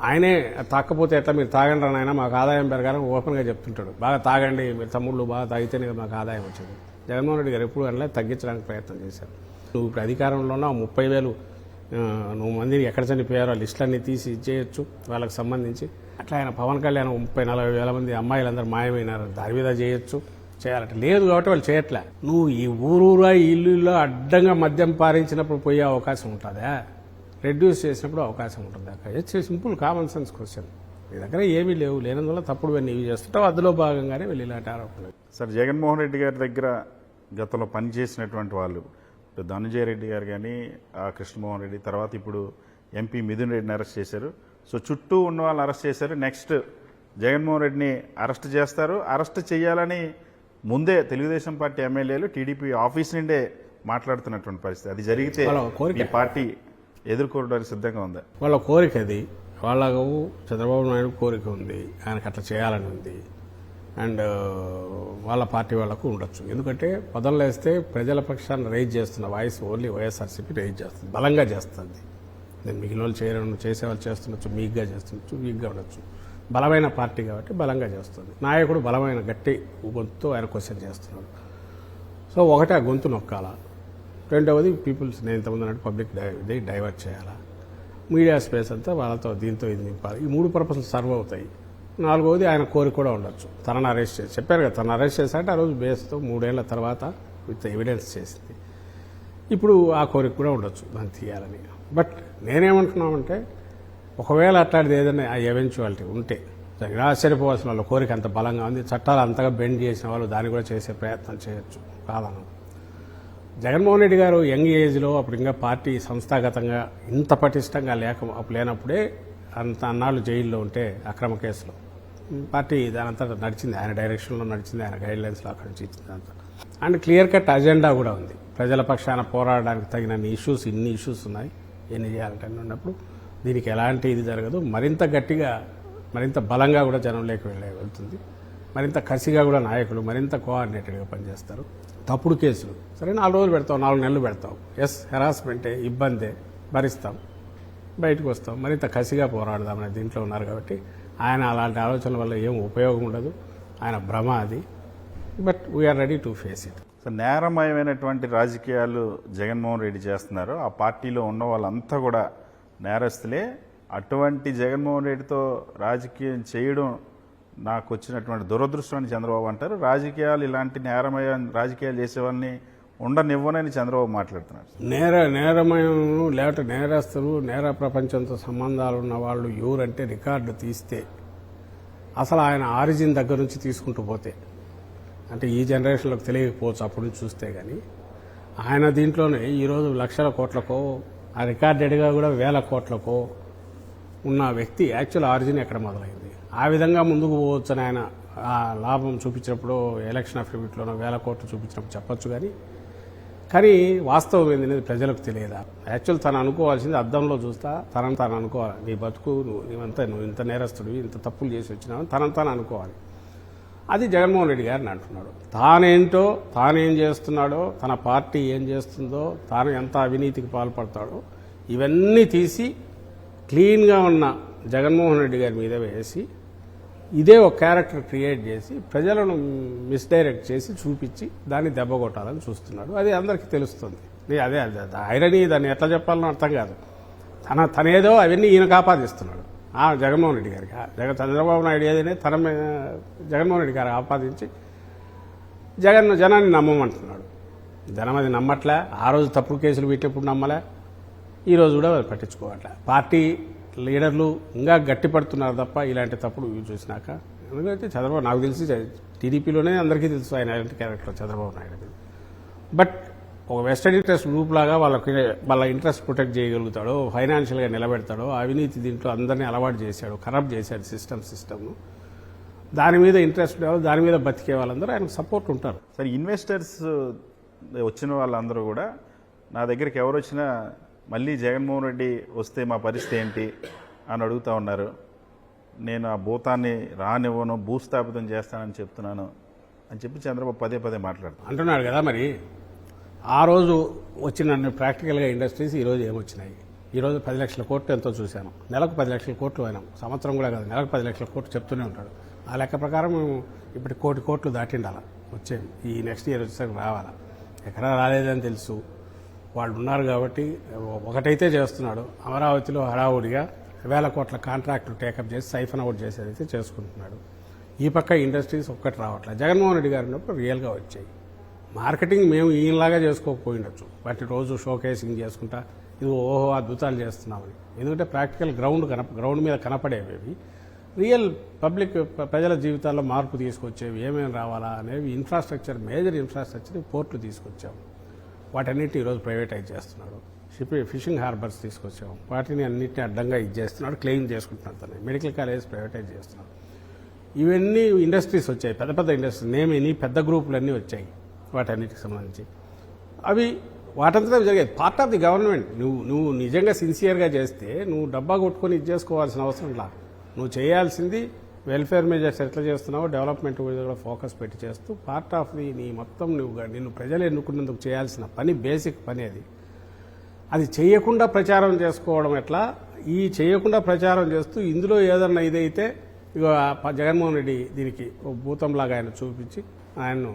ఆయనే తాకపోతే ఎట్లా మీరు తాగండి అని ఆయన మాకు ఆదాయం పెరగాలని ఓపెన్గా చెప్తుంటాడు. బాగా తాగండి మీరు తమ్ముళ్ళు బాగా తాగితేనే మాకు ఆదాయం వచ్చేది. జగన్మోహన్ రెడ్డి గారు ఎప్పుడు అనలే, తగ్గించడానికి ప్రయత్నం చేశారు. నువ్వు ఇప్పుడు అధికారంలో ఉన్న 30,000 నువ్వు మందిని ఎక్కడ చనిపోయారో లిస్టులన్నీ తీసి ఇచ్చేయచ్చు వాళ్ళకి సంబంధించి. అట్లా ఆయన పవన్ కళ్యాణ్ 30-40 వేల మంది అమ్మాయిలందరూ మాయమైనారు దాని మీద చేయొచ్చు. చేయాలంటే లేదు కాబట్టి వాళ్ళు చేయట్లే. నువ్వు ఈ ఊరూరా ఇల్లులో అడ్డంగా మద్యం పారించినప్పుడు పోయే అవకాశం ఉంటుందా? రెడ్యూస్ చేసినప్పుడు అవకాశం ఉంటుందా? It's simple common sense question. మీ దగ్గర ఏమీ లేవు, లేనందువల్ల తప్పుడు ఇవి చేస్తుంటావు. అందులో భాగంగానే వెళ్ళి ఇలాంటి ఆరోపణలు. సార్ జగన్మోహన్ రెడ్డి గారి దగ్గర గతంలో పనిచేసినటువంటి వాళ్ళు ధనుంజయ రెడ్డి గారు కానీ కృష్ణమోహన్ రెడ్డి, తర్వాత ఇప్పుడు ఎంపీ మిథున్ రెడ్డిని అరెస్ట్ చేశారు. సో చుట్టూ ఉన్న వాళ్ళని అరెస్ట్ చేశారు. నెక్స్ట్ జగన్మోహన్ రెడ్డిని అరెస్ట్ చేస్తారు. అరెస్ట్ చేయాలని ముందే తెలుగుదేశం పార్టీ ఎమ్మెల్యేలు టీడీపీ ఆఫీస్ నుండే మాట్లాడుతున్నటువంటి పరిస్థితి. అది జరిగితే ఈ పార్టీ ఎదుర్కోవడానికి సిద్ధంగా ఉందా? వాళ్ళ కోరిక అది. వాళ్ళకు చంద్రబాబు నాయుడు కోరిక ఉంది, ఆయనకు అట్లా చేయాలని ఉంది. అండ్ వాళ్ళ పార్టీ వాళ్ళకు ఉండొచ్చు. ఎందుకంటే పదంలో వేస్తే ప్రజల పక్షాన్ని రైజ్ చేస్తున్న వాయిస్ ఓన్లీ వైఎస్ఆర్సీపీ రైజ్ చేస్తుంది, బలంగా చేస్తుంది. నేను మిగిలిన వాళ్ళు చేసేవాళ్ళు చేస్తుండొచ్చు, మీగ్గా చేస్తుండొచ్చు, వీక్గా ఉండొచ్చు. బలమైన పార్టీ కాబట్టి బలంగా చేస్తుంది. నాయకుడు బలమైన గట్టి గొంతుతో ఆయన క్వశ్చన్ చేస్తున్నాడు. సో ఒకటే ఆ గొంతు నొక్కాల. రెండవది పీపుల్స్ నేను ఇంతకుముందు అన్నట్టు పబ్లిక్ డైవర్ట్ చేయాలా. మీడియా స్పేస్ అంతా వాళ్ళతో దీంతో ఇది నింపాలి. ఈ 3 పర్పస్లు సర్వ్ అవుతాయి. 4వది ఆయన కోరిక కూడా ఉండొచ్చు. తనను అరెస్ట్ చేసి చెప్పారు కదా, తను అరెస్ట్ చేశారంటే ఆ రోజు బేస్తో 3 ఏళ్ల తర్వాత విత్ ఎవిడెన్స్ చేసింది. ఇప్పుడు ఆ కోరిక కూడా ఉండొచ్చు దాన్ని తీయాలని. బట్ నేనేమంటున్నామంటే ఒకవేళ అట్లాంటిది ఏదైనా ఆ ఎవెన్చువాలిటీ ఉంటే ఆశ్చర్యపోవాల్సిన వాళ్ళ కోరిక అంత బలంగా ఉంది. చట్టాలు అంతగా బెండ్ చేసిన వాళ్ళు దాన్ని కూడా చేసే ప్రయత్నం చేయొచ్చు కాదను. జగన్మోహన్ రెడ్డి గారు యంగ్ ఏజ్లో అప్పుడు ఇంకా పార్టీ సంస్థాగతంగా ఇంత పటిష్టంగా లేనప్పుడే అంత అన్నాళ్ళు జైల్లో ఉంటే అక్రమ కేసులో పార్టీ దానంతా నడిచింది, ఆయన డైరెక్షన్లో నడిచింది, ఆయన గైడ్ లైన్స్లో అక్కడి నుంచి ఇచ్చింది అంతా. అండ్ క్లియర్ కట్ అజెండా కూడా ఉంది. ప్రజల పక్షాన పోరాడడానికి తగిన ఇన్ని ఇష్యూస్ ఉన్నాయి. ఎన్ని చేయాలంటే ఉన్నప్పుడు దీనికి ఎలాంటి ఇది జరగదు. మరింత గట్టిగా మరింత బలంగా కూడా జనంలోకి వెళ్తుంది. మరింత కసిగా కూడా నాయకులు మరింత కోఆర్డినేటెడ్గా పనిచేస్తారు. తప్పుడు కేసులు సరే 4 రోజులు పెడతాం, 4 నెలలు పెడతాం. ఎస్ హెరాస్మెంటే, ఇబ్బందే, భరిస్తాం, బయటకు వస్తాం. మరింత కసిగా పోరాడదామనే దీంట్లో ఉన్నారు కాబట్టి ఆయన అలాంటి ఆలోచనల వల్ల ఏం ఉపయోగం ఉండదు. ఆయన భ్రమ అది. But we are ready to face it. So నేరమయమైనటువంటి రాజకీయాలు జగన్మోహన్ రెడ్డి చేస్తున్నారు. ఆ పార్టీలో ఉన్న వాళ్ళంతా కూడా నేరస్తులే. అటువంటి జగన్మోహన్ రెడ్డితో రాజకీయం చేయడం నాకు వచ్చినటువంటి దురదృష్టం అని చంద్రబాబు అంటారు. రాజకీయాలు ఇలాంటి నేరమయ రాజకీయాలు చేసే వాళ్ళని ఉండనివ్వనని చంద్రబాబు మాట్లాడుతున్నారు. నేరమయం లేకపోతే నేరస్తులు, నేర ప్రపంచంతో సంబంధాలు ఉన్న వాళ్ళు ఎవరంటే రికార్డు తీస్తే అసలు ఆయన ఆరిజిన్ దగ్గర నుంచి తీసుకుంటూ పోతే, అంటే ఈ జనరేషన్లోకి తెలియకపోవచ్చు అప్పటి నుంచి చూస్తే కానీ, ఆయన దీంట్లోనే ఈరోజు లక్షల కోట్లకో, ఆ రికార్డెడ్గా కూడా 1000 కోట్లకో ఉన్న వ్యక్తి యాక్చువల్ ఆరిజిన్ ఎక్కడ మొదలైంది. ఆ విధంగా ముందుకు పోవచ్చని ఆయన ఆ లాభం చూపించినప్పుడు ఎలక్షన్ అఫిడవిట్లోనో 1000 కోట్లు చూపించినప్పుడు చెప్పొచ్చు. కానీ వాస్తవం ఏంటనేది ప్రజలకు తెలియదా? యాక్చువల్ తను అనుకోవాల్సింది అద్దంలో చూస్తా తనను తాను అనుకోవాలి. నీ బతుకు నువ్వు ఇంత నేరస్తుడివి, ఇంత తప్పులు చేసి వచ్చినావు తనను తాను అనుకోవాలి. అది జగన్మోహన్ రెడ్డి గారిని అంటున్నాడు. తానేంటో, తానేం చేస్తున్నాడో, తన పార్టీ ఏం చేస్తుందో, తాను ఎంత అవినీతికి పాల్పడతాడో ఇవన్నీ తీసి క్లీన్గా ఉన్న జగన్మోహన్ రెడ్డి గారి మీద వేసి ఇదే ఒక క్యారెక్టర్ క్రియేట్ చేసి ప్రజలను మిస్డైరెక్ట్ చేసి చూపించి దాన్ని దెబ్బ కొట్టాలని చూస్తున్నాడు. అది అందరికీ తెలుస్తుంది. అదే ఐరనీ, దాన్ని ఎట్లా చెప్పాలని అర్థం కాదు. తనేదో అవన్నీ ఈయనకు ఆపాదిస్తున్నాడు, జగన్మోహన్ రెడ్డి గారికి. చంద్రబాబు నాయుడు ఏదైనా జగన్మోహన్ రెడ్డి గారు ఆపాదించి జనాన్ని నమ్మమంటున్నాడు. జనం అది నమ్మట్లే. ఆ రోజు తప్పుడు కేసులు పెట్టేప్పుడు నమ్మలే, ఈ రోజు కూడా వాళ్ళు పట్టించుకోవట్లే. పార్టీ లీడర్లు ఇంకా గట్టిపడుతున్నారు తప్ప ఇలాంటి తప్పుడు చూసినాక. ఎందుకంటే చంద్రబాబు, నాకు తెలిసి టీడీపీలోనే అందరికీ తెలుసు ఆయన ఇలాంటి క్యారెక్టర్ చంద్రబాబు నాయుడు. బట్ ఒక వెస్టర్న్ ఇంట్రెస్ట్ గ్రూప్ లాగా వాళ్ళ ఇంట్రెస్ట్ ప్రొటెక్ట్ చేయగలుగుతాడో, ఫైనాన్షియల్గా నిలబెడతాడో, అవినీతి దీంట్లో అందరినీ అలవాటు చేశాడు, ఖరాబ్ చేశాడు సిస్టమ్ను. దాని మీద ఇంట్రెస్ట్ దాని మీద బతికే వాళ్ళందరూ ఆయనకు సపోర్ట్ ఉంటారు. సరే, ఇన్వెస్టర్స్ వచ్చిన వాళ్ళందరూ కూడా నా దగ్గరికి ఎవరు వచ్చినా మళ్ళీ జగన్మోహన్ రెడ్డి వస్తే మా పరిస్థితి ఏంటి అని అడుగుతూ ఉన్నారు. నేను ఆ భూతాన్ని రానివ్వను, భూస్థాపితం చేస్తానని చెప్తున్నాను అని చెప్పి చంద్రబాబు పదే పదే మాట్లాడుతున్నాను అంటున్నాడు కదా. మరి ఆ రోజు వచ్చిన ప్రాక్టికల్గా ఇండస్ట్రీస్ ఈరోజు ఏమొచ్చినాయి? ఈరోజు 10 లక్షల కోట్లు ఎంతో చూశాను. నెలకు 10 లక్షల కోట్లు అయినాం. సంవత్సరం కూడా కాదు, నెలకు 10 లక్షల కోట్లు చెప్తూనే ఉంటాడు. ఆ లెక్క ప్రకారం ఇప్పుడు 1 కోటి కోట్లు దాటిండాల వచ్చేది. ఈ నెక్స్ట్ ఇయర్ వచ్చేసరికి రావాలా. ఎక్కడా రాలేదని తెలుసు. వాళ్ళు ఉన్నారు కాబట్టి ఒకటైతే చేస్తున్నాడు. అమరావతిలో హడావుడిగా 1000 కోట్ల కాంట్రాక్టులు టేకప్ చేసి సైఫన్ అవుట్ చేసేదైతే చేసుకుంటున్నాడు. ఈ పక్క ఇండస్ట్రీస్ ఒక్కటి రావట్లేదు. జగన్మోహన్ రెడ్డి గారు ఉన్నప్పుడు రియల్గా వచ్చాయి. మార్కెటింగ్ మేము ఈయనలాగా చేసుకోకపోయిండొచ్చు, వాటి రోజు షోకేసింగ్ చేసుకుంటా ఇది ఓహో అద్భుతాలు చేస్తున్నామని. ఎందుకంటే ప్రాక్టికల్ గ్రౌండ్ మీద కనపడేవి, రియల్ పబ్లిక్ ప్రజల జీవితాల్లో మార్పు తీసుకొచ్చేవి ఏమేమి రావాలా అనేవి ఇన్ఫ్రాస్ట్రక్చర్, మేజర్ ఇన్ఫ్రాస్ట్రక్చర్, పోర్ట్లు తీసుకొచ్చాము. వాటన్నిటిని ఈరోజు ప్రైవేటైజ్ చేస్తున్నాడు. ఫిషింగ్ హార్బర్స్ తీసుకొచ్చాము. వాటిని అన్నింటినీ అడ్డంగా ఇచ్చేస్తున్నాడు, క్లెయిమ్ చేసుకుంటున్నాడు. తను మెడికల్ కాలేజ్ ప్రైవేటైజ్ చేస్తున్నాడు. ఇవన్నీ ఇండస్ట్రీస్ వచ్చాయి, పెద్ద పెద్ద ఇండస్ట్రీస్ నేమేని పెద్ద గ్రూపులన్నీ వచ్చాయి. వాటన్నిటికి సంబంధించి అవి వాటంతా జరిగేది. Part of the government. నువ్వు నిజంగా సిన్సియర్గా చేస్తే నువ్వు డబ్బా కొట్టుకొని ఇది చేసుకోవాల్సిన అవసరం లా. నువ్వు చేయాల్సింది వెల్ఫేర్ మెజర్స్ ఎట్లా చేస్తున్నావో డెవలప్మెంట్ కూడా ఫోకస్ పెట్టి చేస్తూ పార్ట్ ఆఫ్ ది నీ మొత్తం నిన్ను ప్రజలు ఎన్నుకున్నందుకు చేయాల్సిన పని, బేసిక్ పని అది. అది చేయకుండా ప్రచారం చేసుకోవడం ఎట్లా? ఈ చేయకుండా ప్రచారం చేస్తూ ఇందులో ఏదన్నా ఇదైతే ఇక జగన్మోహన్ రెడ్డి దీనికి భూతంలాగా ఆయన చూపించి ఆయన్ను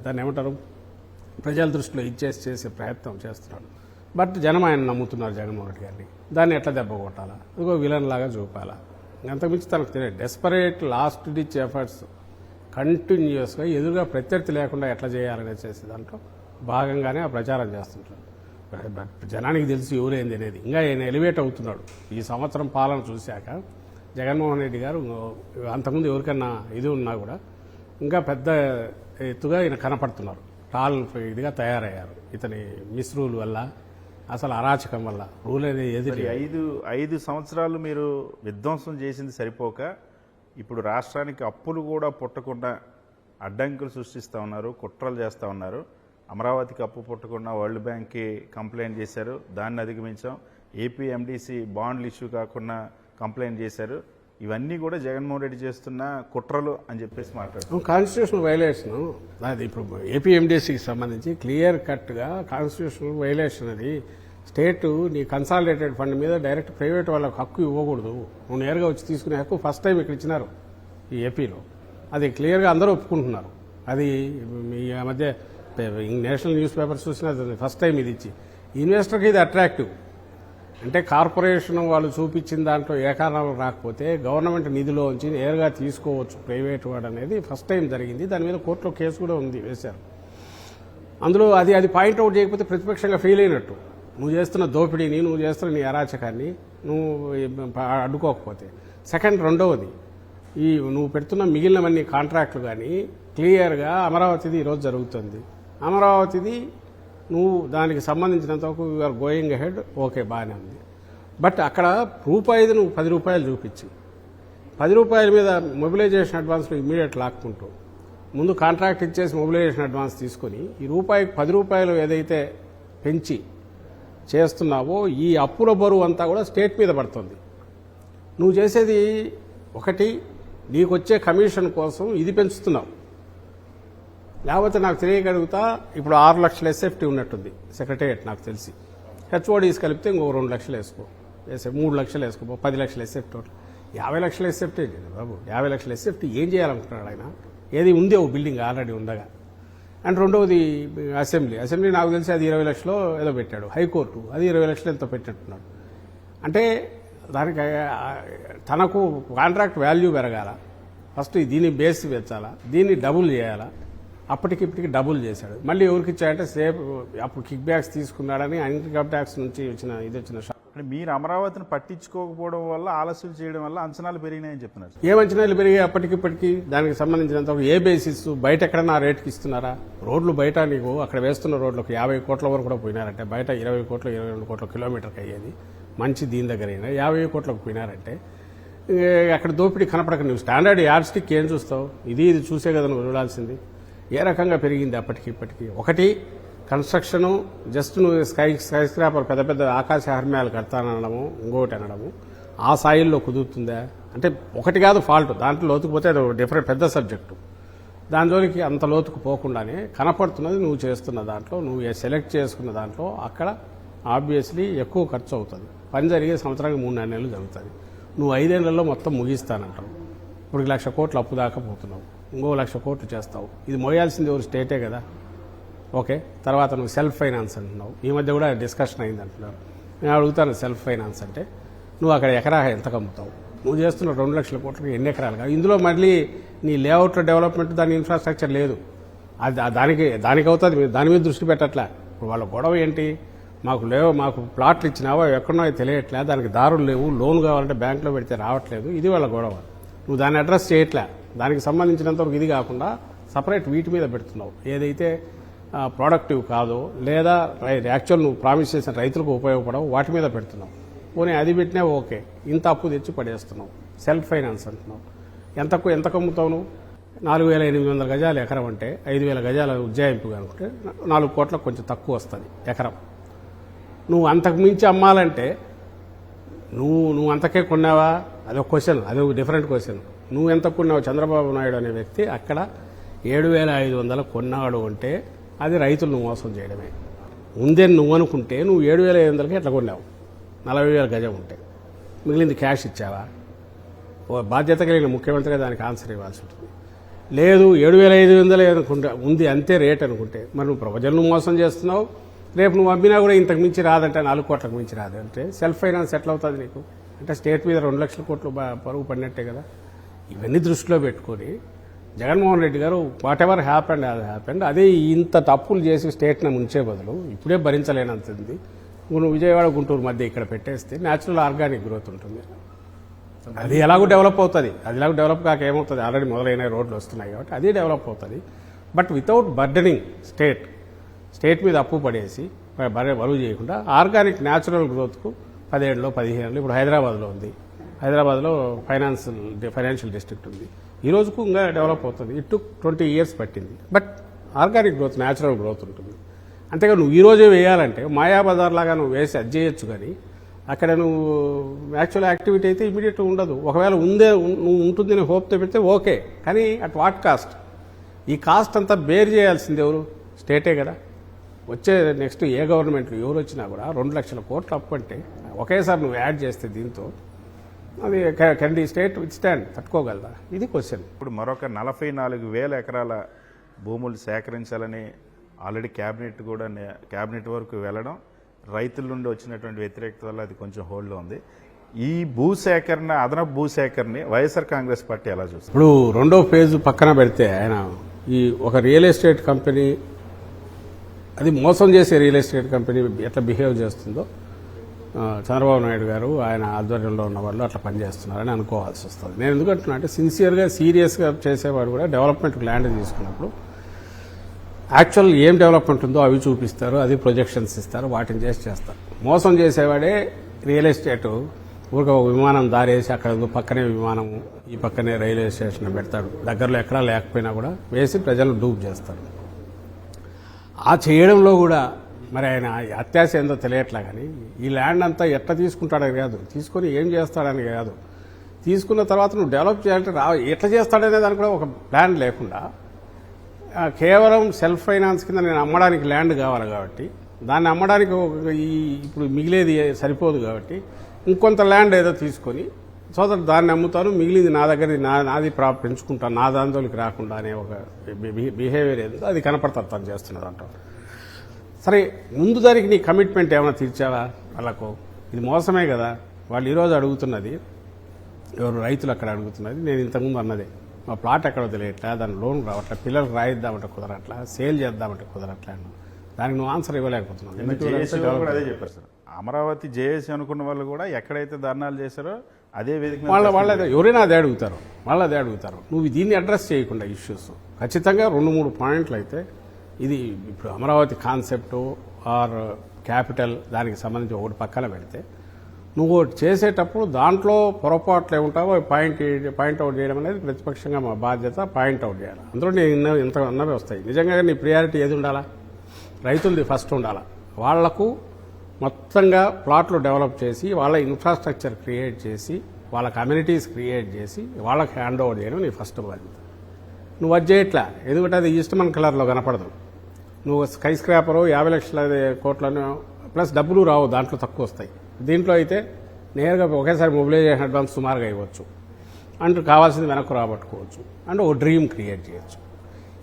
దాన్ని ఏమంటారు ప్రజల దృష్టిలో చేసే ప్రయత్నం చేస్తున్నాడు. బట్ జనం ఆయన నమ్ముతున్నారు జగన్మోహన్ రెడ్డి గారిని. దాన్ని ఎట్లా దెబ్బ కొట్టాలా, ఇదిగో విలన్ లాగా చూపాలా, అంతకుమించి తనకు తెలియదు. డెస్పరేట్ లాస్ట్ డిచ్ ఎఫర్ట్స్ కంటిన్యూస్గా ఎదురుగా ప్రత్యర్థి లేకుండా ఎట్లా చేయాలనే చేసే దాంట్లో భాగంగానే ఆ ప్రచారం చేస్తుంటారు. జనానికి తెలిసి ఎవరేంది అనేది. ఇంకా ఆయన ఎలివేట్ అవుతున్నాడు. ఈ సంవత్సరం పాలన చూశాక జగన్మోహన్ రెడ్డి గారు అంతకుముందు ఎవరికన్నా ఇది ఉన్నా కూడా ఇంకా పెద్ద ఎత్తుగా ఈయన కనపడుతున్నారు. టాల్ ఇదిగా తయారయ్యారు. ఇతని మిస్రూల్ వల్ల, అసలు అరాచకం వల్ల. రూల్ అనేది 5 సంవత్సరాలు మీరు విధ్వంసం చేసింది సరిపోక ఇప్పుడు రాష్ట్రానికి అప్పులు కూడా పుట్టకుండా అడ్డంకులు సృష్టిస్తూ ఉన్నారు, కుట్రలు చేస్తూ ఉన్నారు. అమరావతికి అప్పు పుట్టకుండా వరల్డ్ బ్యాంక్కి కంప్లైంట్ చేశారు, దాన్ని అధిగమించాం. ఏపీ ఎండిసి బాండ్లు ఇష్యూ కాకుండా కంప్లైంట్ చేశారు. ఇవన్నీ కూడా జగన్మోహన్ రెడ్డి చేస్తున్న కుట్రలు అని చెప్పేసి మాట్లాడుతున్నాం. కాన్స్టిట్యూషనల్ వైలేషన్ అది. ఇప్పుడు ఏపీ ఎండిసికి సంబంధించి క్లియర్ కట్గా కాన్స్టిట్యూషనల్ వైలేషన్ అది. స్టేట్ నీ కన్సాలిడేటెడ్ ఫండ్ మీద డైరెక్ట్ ప్రైవేట్ వాళ్ళకు హక్కు ఇవ్వకూడదు. నువ్వు నేరుగా వచ్చి తీసుకునే హక్కు ఫస్ట్ టైం ఇక్కడ ఇచ్చినారు ఈ ఏపీలో. అది క్లియర్గా అందరూ ఒప్పుకుంటున్నారు. అది ఈ మధ్య నేషనల్ న్యూస్ పేపర్స్ చూసినా ఫస్ట్ టైం ఇది ఇచ్చి ఇన్వెస్టర్కి ఇది అట్రాక్టివ్. అంటే కార్పొరేషన్ వాళ్ళు చూపించిన దాంట్లో ఏ కారణాలు రాకపోతే గవర్నమెంట్ నిధిలోంచి నేరుగా తీసుకోవచ్చు ప్రైవేట్ వాడు అనేది ఫస్ట్ టైం జరిగింది. దాని మీద కోర్టులో కేసు కూడా ఉంది, వేశారు. అందులో అది పాయింట్అవుట్ చేయకపోతే ప్రతిపక్షంగా ఫెయిల్ అయినట్టు. నువ్వు చేస్తున్న దోపిడీని, నువ్వు చేస్తున్న నీ అరాచకాన్ని నువ్వు అడ్డుకోకపోతే. రెండవది నువ్వు పెడుతున్న మిగిలినవన్నీ కాంట్రాక్టులు కానీ క్లియర్గా అమరావతిది ఈరోజు జరుగుతుంది. అమరావతిది నువ్వు దానికి సంబంధించినంతవరకు యూఆర్ గోయింగ్ అహెడ్, ఓకే బాగానే ఉంది. బట్ అక్కడ రూపాయిది నువ్వు 10 రూపాయలు చూపించి 10 రూపాయల మీద మొబిలైజేషన్ అడ్వాన్స్లో ఇమ్మీడియట్ లాక్కుంటూ ముందు కాంట్రాక్ట్ ఇచ్చేసి మొబిలైజేషన్ అడ్వాన్స్ తీసుకొని ఈ రూపాయికి 10 రూపాయలు ఏదైతే పెంచి చేస్తున్నావో ఈ అప్పుల బరువు అంతా కూడా స్టేట్ మీద పడుతుంది. నువ్వు చేసేది ఒకటి, నీకు వచ్చే కమిషన్ కోసం ఇది పెంచుతున్నావు. లేకపోతే నాకు తెలియగలుగుతా ఇప్పుడు 6 లక్షల ఎస్ఎఫ్టీ ఉన్నట్టుంది సెక్రటేరియట్ నాకు తెలిసి. హెచ్ఓడీస్ కలిపితే ఇంకో 2 లక్షలు వేసుకో, 3 లక్షలు వేసుకో, 10 లక్షల ఎస్ఎఫ్టీ. 50 లక్షల ఎస్ఎఫ్టీ బాబు, 50 లక్షల ఎస్ఎఫ్టీ ఏం చేయాలనుకుంటున్నాడు ఆయన? ఏది ఉంది, ఓ బిల్డింగ్ ఆల్రెడీ ఉండగా. అండ్ రెండవది అసెంబ్లీ నాకు తెలిసి అది 20 లక్షలు ఏదో పెట్టాడు. హైకోర్టు అది 20 లక్షలు ఎంతో పెట్టినట్టున్నాడు. అంటే దానికి తనకు కాంట్రాక్ట్ వాల్యూ పెరగాల, ఫస్ట్ దీన్ని బేస్ పెంచాలా, దీన్ని డబుల్ చేయాలా. అప్పటికిప్పటికి డబుల్ చేశాడు. మళ్ళీ ఎవరికి ఇచ్చాడంటే సేఫ్ అప్పుడు కిక్ బ్యాక్స్ తీసుకున్నాడని ఇన్కమ్ ట్యాక్స్ నుంచి వచ్చిన అంటే మీరు అమరావతిని పట్టించుకోకపోవడం వల్ల, ఆలస్యం చేయడం వల్ల అంచనాలు పెరిగినాయని చెప్తున్నారు. ఏ అంచనాలు పెరిగాయి అప్పటికిప్పటికి? దానికి సంబంధించినంత ఏ బేసిస్? బయట ఎక్కడన్నా ఆ రేట్కి ఇస్తున్నారా? రోడ్లు బయట నీకు అక్కడ వేస్తున్న రోడ్లకు 50 కోట్ల వరకు కూడా పోయినారంటే, బయట 20 కోట్లు 22 కోట్ల కిలోమీటర్కి అయ్యేది మంచి దీని దగ్గర అయినా 50 కోట్లకు పోయినారంటే అక్కడ దోపిడీ కనపడక నువ్వు స్టాండర్డ్ యార్డ్ స్టిక్ ఏం చూస్తావు? ఇది చూసే కదా నువ్వు చూడాల్సింది. ఏ రకంగా పెరిగింది అప్పటికిప్పటికి? ఒకటి కన్స్ట్రక్షను, జస్ట్ నువ్వు స్కై స్క్రాపర్ పెద్ద పెద్ద ఆకాశ హర్మ్యాలు కడతానడము, ఇంకోటి అనడము, ఆ స్థాయిల్లో కుదురుతుందా అంటే? ఒకటి కాదు ఫాల్ట్, దాంట్లో లోతుకు పోతే అది డిఫరెంట్ పెద్ద సబ్జెక్టు. దానిలోకి అంత లోతుకు పోకుండానే కనపడుతున్నది నువ్వు చేస్తున్న దాంట్లో, నువ్వు సెలెక్ట్ చేసుకున్న దాంట్లో అక్కడ ఆబ్వియస్లీ ఎక్కువ ఖర్చు అవుతుంది. పని జరిగే సంవత్సరానికి 3-4 నెలలు జరుగుతుంది. నువ్వు 5 ఏళ్లలో మొత్తం ముగిస్తానంటావు. ఇప్పుడు 1 లక్ష కోట్లు అప్పు దాకా పోతున్నావు, ఇంకో 1 లక్ష కోట్లు చేస్తావు. ఇది మోయాల్సింది ఎవరు? స్టేటే కదా. ఓకే, తర్వాత నువ్వు సెల్ఫ్ ఫైనాన్స్ అంటున్నావు. ఈ మధ్య కూడా డిస్కషన్ అయింది అంటున్నారు. నేను అడుగుతాను, సెల్ఫ్ ఫైనాన్స్ అంటే నువ్వు అక్కడ ఎకరా ఎంత కమ్ముతావు? నువ్వు చేస్తున్న 2 లక్షల కోట్లకి ఎన్ని ఎకరాలుగా? ఇందులో మళ్ళీ నీ లేఅవుట్ల డెవలప్మెంట్, దాని ఇన్ఫ్రాస్ట్రక్చర్ లేదు. అది దానికి అవుతుంది. మీరు దాని మీద దృష్టి పెట్టట్లే. ఇప్పుడు వాళ్ళ గొడవ ఏంటి? మాకు ప్లాట్లు ఇచ్చినావా, ఎక్కడున్నాయో తెలియట్లే, దానికి దారులు లేవు, లోన్ కావాలంటే బ్యాంకులో పెడితే రావట్లేదు. ఇది వాళ్ళ గొడవ. నువ్వు దాన్ని అడ్రస్ చేయట్లే. దానికి సంబంధించినంతవరకు ఇది కాకుండా సపరేట్ వీటి మీద పెడుతున్నావు. ఏదైతే ప్రొడక్టివ్ కాదో, లేదా యాక్చువల్ నువ్వు ప్రామిస్ చేసిన రైతులకు ఉపయోగపడవు, వాటి మీద పెడుతున్నావు. పోనీ అది పెట్టినా ఓకే, ఇంత అప్పు తెచ్చి పడేస్తున్నావు. సెల్ఫ్ ఫైనాన్స్ అంటున్నావు. ఎంత కమ్ముతావు నువ్వు? 4,800 గజాలు ఎకరం అంటే 5,000 గజాల ఉజ్జాయింపు అనుకుంటే 4 కోట్లకు కొంచెం తక్కువ వస్తుంది ఎకరం. నువ్వు అంతకు మించి అమ్మాలంటే నువ్వు అంతకే కొన్నావా? అదొక క్వశ్చన్, అదొక డిఫరెంట్ క్వశ్చన్. నువ్వు ఎంత కొన్నావు? చంద్రబాబు నాయుడు అనే వ్యక్తి అక్కడ 7,500 కొన్నాడు అంటే అది రైతులను మోసం చేయడమే. ఉందని నువ్వు అనుకుంటే నువ్వు 7,500కి ఎట్లా కొన్నావు? 40,000 గజం ఉంటే మిగిలింది క్యాష్ ఇచ్చావా? బాధ్యత కలిగిన ముఖ్యమంత్రిగా దానికి ఆన్సర్ ఇవ్వాల్సి ఉంటుంది. లేదు 7,500 అనుకుంటా ఉంది అంతే రేట్ అనుకుంటే మరి నువ్వు ప్రజలను మోసం చేస్తున్నావు. రేపు నువ్వు అమ్మినా కూడా ఇంతకు మించి రాదంటే, 4 కోట్లకు మించి రాదంటే సెల్ఫ్ ఫైనాన్స్ ఎట్లా అవుతుంది నీకు? అంటే స్టేట్ మీద 2 లక్షల కోట్లు పరుగు పడినట్టే కదా. ఇవన్నీ దృష్టిలో పెట్టుకొని జగన్మోహన్ రెడ్డి గారు వాట్ ఎవర్ హ్యాపెండ్ అది హ్యాపెండ్, అదే ఇంత తప్పులు చేసి స్టేట్ని ముంచే బదులు ఇప్పుడే భరించలేనంతుంది నువ్వు విజయవాడ గుంటూరు మధ్య ఇక్కడ పెట్టేస్తే న్యాచురల్ ఆర్గానిక్ గ్రోత్ ఉంటుంది. అది ఎలాగో డెవలప్ అవుతుంది. అది ఎలాగో డెవలప్ కాక ఏమవుతుంది? ఆల్రెడీ మొదలైన రోడ్లు వస్తున్నాయి కాబట్టి అది డెవలప్ అవుతుంది. బట్ వితౌట్ బర్డనింగ్ స్టేట్ మీద అప్పు పడేసి బరువు చేయకుండా ఆర్గానిక్ న్యాచురల్ గ్రోత్కు 10 ఏళ్ళు 15 ఏళ్ళు ఇప్పుడు హైదరాబాద్లో ఉంది. హైదరాబాద్లో ఫైనాన్షియల్ డిస్ట్రిక్ట్ ఉంది. ఈ రోజుకు ఇంకా డెవలప్ అవుతుంది. ఇట్ టుక్ 20 years పట్టింది. But organic growth, natural growth ఉంటుంది. అంతేగా నువ్వు ఈ రోజే వేయాలంటే మాయాబజార్ లాగా నువ్వు వేసి అది చేయొచ్చు. కానీ అక్కడ నువ్వు యాక్చువల్ యాక్టివిటీ అయితే ఇమీడియట్గా ఉండదు. ఒకవేళ నువ్వు ఉంటుందని హోప్తో పెడితే ఓకే, కానీ అట్ వాట్ కాస్ట్? ఈ కాస్ట్ అంతా బేర్ చేయాల్సింది ఎవరు? స్టేటే కదా. వచ్చే నెక్స్ట్ ఏ గవర్నమెంట్ ఎవరు వచ్చినా కూడా 2 లక్షల కోట్లు అప్పు అంటే ఒకేసారి నువ్వు యాడ్ చేస్తే దీంతో అది can the state with stand, తట్టుకోగలదా? ఇది క్వశ్చన్. ఇప్పుడు మరొక 44,000 ఎకరాల భూములు సేకరించాలని ఆల్రెడీ క్యాబినెట్ వరకు వెళ్ళడం, రైతుల నుండి వచ్చినటువంటి వ్యతిరేకత వల్ల అది కొంచెం హోల్డ్లో ఉంది. ఈ భూసేకరణ, అదనపు భూసేకరణని వైఎస్ఆర్ కాంగ్రెస్ పార్టీ ఎలా చూస్తుంది? ఇప్పుడు 2వ ఫేజ్ పక్కన పెడితే ఆయన ఈ ఒక రియల్ ఎస్టేట్ కంపెనీ, అది మోసం చేసే రియల్ ఎస్టేట్ కంపెనీ ఎట్లా బిహేవ్ చేస్తుందో చంద్రబాబు నాయుడు గారు ఆయన ఆధ్వర్యంలో ఉన్న వాళ్ళు అట్లా పనిచేస్తున్నారని అనుకోవాల్సి వస్తుంది. నేను ఎందుకంటున్నా అంటే సిన్సియర్గా సీరియస్గా చేసేవాడు కూడా డెవలప్మెంట్ ల్యాండ్ తీసుకున్నప్పుడు యాక్చువల్ ఏం డెవలప్మెంట్ ఉందో అవి చూపిస్తారు, అది ప్రొజెక్షన్స్ ఇస్తారు, వాటిని చేస్తారు. మోసం చేసేవాడే రియల్ ఎస్టేట్ ఊరిక ఒక విమానం దారేసి అక్కడ పక్కనే విమానం, ఈ పక్కనే రైల్వే స్టేషన్ పెడతాడు. దగ్గరలో ఎక్కడా లేకపోయినా కూడా వేసి ప్రజలు డూప్ చేస్తారు. ఆ చేయడంలో కూడా మరి ఆయన అత్యాశ ఏందో తెలియట్లా. కానీ ఈ ల్యాండ్ అంతా ఎట్లా తీసుకుంటాడని కాదు, తీసుకొని ఏం చేస్తాడని కాదు, తీసుకున్న తర్వాత నువ్వు డెవలప్ చేయాలంటే ఎట్లా చేస్తాడనే దానికి కూడా ఒక ప్లాన్ లేకుండా కేవలం సెల్ఫ్ ఫైనాన్స్ కింద నేను అమ్మడానికి ల్యాండ్ కావాలి కాబట్టి దాన్ని అమ్మడానికి ఇప్పుడు మిగిలేది సరిపోదు కాబట్టి ఇంకొంత ల్యాండ్ ఏదో తీసుకొని సోదరు దాన్ని అమ్ముతాను, మిగిలింది నా దగ్గర నాది పెంచుకుంటాను, నా దాంతోకి రాకుండా అనే ఒక బిహేవియర్ ఏదో అది కనపడుతుంది తను చేస్తున్నది అంటాం. సరే, ముందు దానికి నీ కమిట్మెంట్ ఏమైనా తీర్చావా వాళ్ళకు? ఇది మోసమే కదా. వాళ్ళు ఈరోజు అడుగుతున్నది ఎవరు రైతులు అక్కడ అడుగుతున్నది, నేను ఇంతకుముందు అన్నదే, మా ప్లాట్ ఎక్కడో తెలియట్లా, దాని లోన్ రావట్లా, పిల్లలకు రాయిద్దామంటే కుదరట్లా, సేల్ చేద్దామంటే కుదరట్లా, దానికి నువ్వు ఆన్సర్ ఇవ్వలేకపోతున్నావు. జేఏసీ వాళ్ళు కూడా అదే చెప్పారు సార్. అమరావతి జేఏసీ అనుకున్న వాళ్ళు కూడా ఎక్కడైతే ధర్నాలు చేశారో అదే వేదిక మీద వాళ్ళ ఎవరైనా అదే అడుగుతారు, వాళ్ళు అదే అడుగుతారు. నువ్వు దీన్ని అడ్రస్ చేయకుండా ఇష్యూస్ ఖచ్చితంగా 2-3 పాయింట్లు అయితే, ఇది ఇప్పుడు అమరావతి కాన్సెప్టు ఆర్ క్యాపిటల్ దానికి సంబంధించి ఒకటి పక్కన పెడితే, నువ్వు ఒకటి చేసేటప్పుడు దాంట్లో పొరపాట్లు ఏముంటావో పాయింట్అవుట్ చేయడం అనేది ప్రతిపక్షంగా మా బాధ్యత. పాయింట్అవుట్ చేయాలి. అందులో నేను ఇంత అన్నవి వస్తాయి. నిజంగా నీ ప్రియారిటీ ఏది ఉండాలా? రైతులది ఫస్ట్ ఉండాలా. వాళ్లకు మొత్తంగా ప్లాట్లు డెవలప్ చేసి, వాళ్ళ ఇన్ఫ్రాస్ట్రక్చర్ క్రియేట్ చేసి, వాళ్ళ కమ్యూనిటీస్ క్రియేట్ చేసి, వాళ్ళకి హ్యాండ్ ఓవర్ చేయడం నీ ఫస్ట్ బాధ్యత. నువ్వు అది చేయట్లా, ఎందుకంటే అది ఈస్ట్మన్ కలర్లో కనపడదు. నువ్వు స్కై స్క్రాపరు 50 లక్షల కోట్లను ప్లస్ డబ్బులు రావు, దాంట్లో తక్కువ వస్తాయి. దీంట్లో అయితే నేరుగా ఒకేసారి మొబిలైజేషన్ అడ్వాన్స్ సుమారుగా ఇవ్వచ్చు, అంటూ కావాల్సింది వెనక్కు రాబట్టుకోవచ్చు, అండ్ ఓ డ్రీమ్ క్రియేట్ చేయొచ్చు.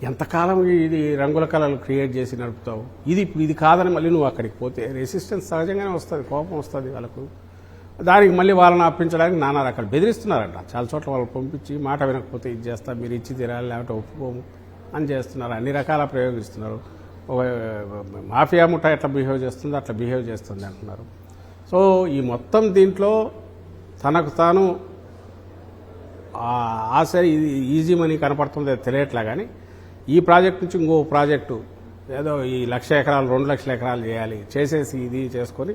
ఎంతకాలం ఇది రంగుల కళలు క్రియేట్ చేసి నడుపుతావు? ఇది కాదని మళ్ళీ నువ్వు అక్కడికి పోతే రెసిస్టెన్స్ సహజంగానే వస్తుంది, కోపం వస్తుంది వాళ్ళకు. దానికి మళ్ళీ వాళ్ళని అప్పించడానికి నానా రకాలు బెదిరిస్తున్నారంట. చాలా చోట్ల వాళ్ళు పంపించి మాట వినకపోతే ఇది చేస్తా, మీరు ఇచ్చి తీరాలి, లేకపోతే ఒప్పుకోము అని చేస్తున్నారు. అన్ని రకాల ప్రయోగిస్తున్నారు. ఒక మాఫియా ముఠ ఎట్లా బిహేవ్ చేస్తుందో అట్లా బిహేవ్ చేస్తుంది అంటున్నారు. సో ఈ మొత్తం దీంట్లో తనకు తాను ఆశ ఇది ఈజీ మనీ కనపడుతుందో తెలియట్లా. కానీ ఈ ప్రాజెక్ట్ నుంచి ఇంకో ప్రాజెక్టు ఏదో ఈ 1,00,000 ఎకరాలు 2,00,000 ఎకరాలు చేయాలి, చేసేసి ఇది చేసుకొని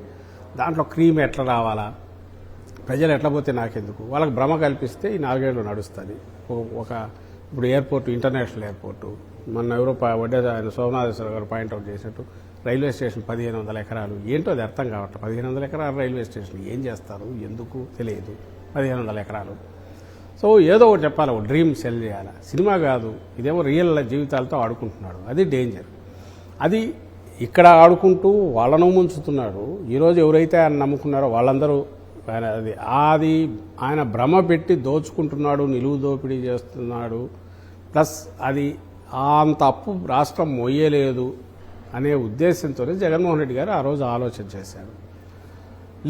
దాంట్లో క్రీమ్ ఎట్లా రావాలా, ప్రజలు ఎట్లా పోతే నాకెందుకు, వాళ్ళకి భ్రమ కల్పిస్తే ఈ 4 ఏళ్ళు నడుస్తుంది. ఇప్పుడు ఎయిర్పోర్టు, ఇంటర్నేషనల్ ఎయిర్పోర్టు, మొన్న ఎవరో ఆయన సోమనాథేశ్వర గారు పాయింట్అవుట్ చేసినట్టు రైల్వే స్టేషన్ 1,500 ఎకరాలు. ఏంటో అది అర్థం కావట్లేదు. 1,500 ఎకరాలు రైల్వే స్టేషన్ ఏం చేస్తారు, ఎందుకు తెలియదు. 1,500 ఎకరాలు. సో ఏదో ఒకటి చెప్పాలి, ఒక డ్రీమ్ సెల్ చేయాలి. సినిమా కాదు, ఇదేమో రియల్ జీవితాలతో ఆడుకుంటున్నాడు. అది డేంజర్. అది ఇక్కడ ఆడుకుంటూ వాళ్ళను ముంచుతున్నాడు. ఈరోజు ఎవరైతే ఆయన నమ్ముకున్నారో వాళ్ళందరూ ఆయన భ్రమ పెట్టి దోచుకుంటున్నాడు, నిలువు దోపిడీ చేస్తున్నాడు. ప్లస్ అది అంత అప్పు రాష్ట్రం మొయ్యలేదు అనే ఉద్దేశంతోనే జగన్మోహన్ రెడ్డి గారు ఆ రోజు ఆలోచన చేశారు.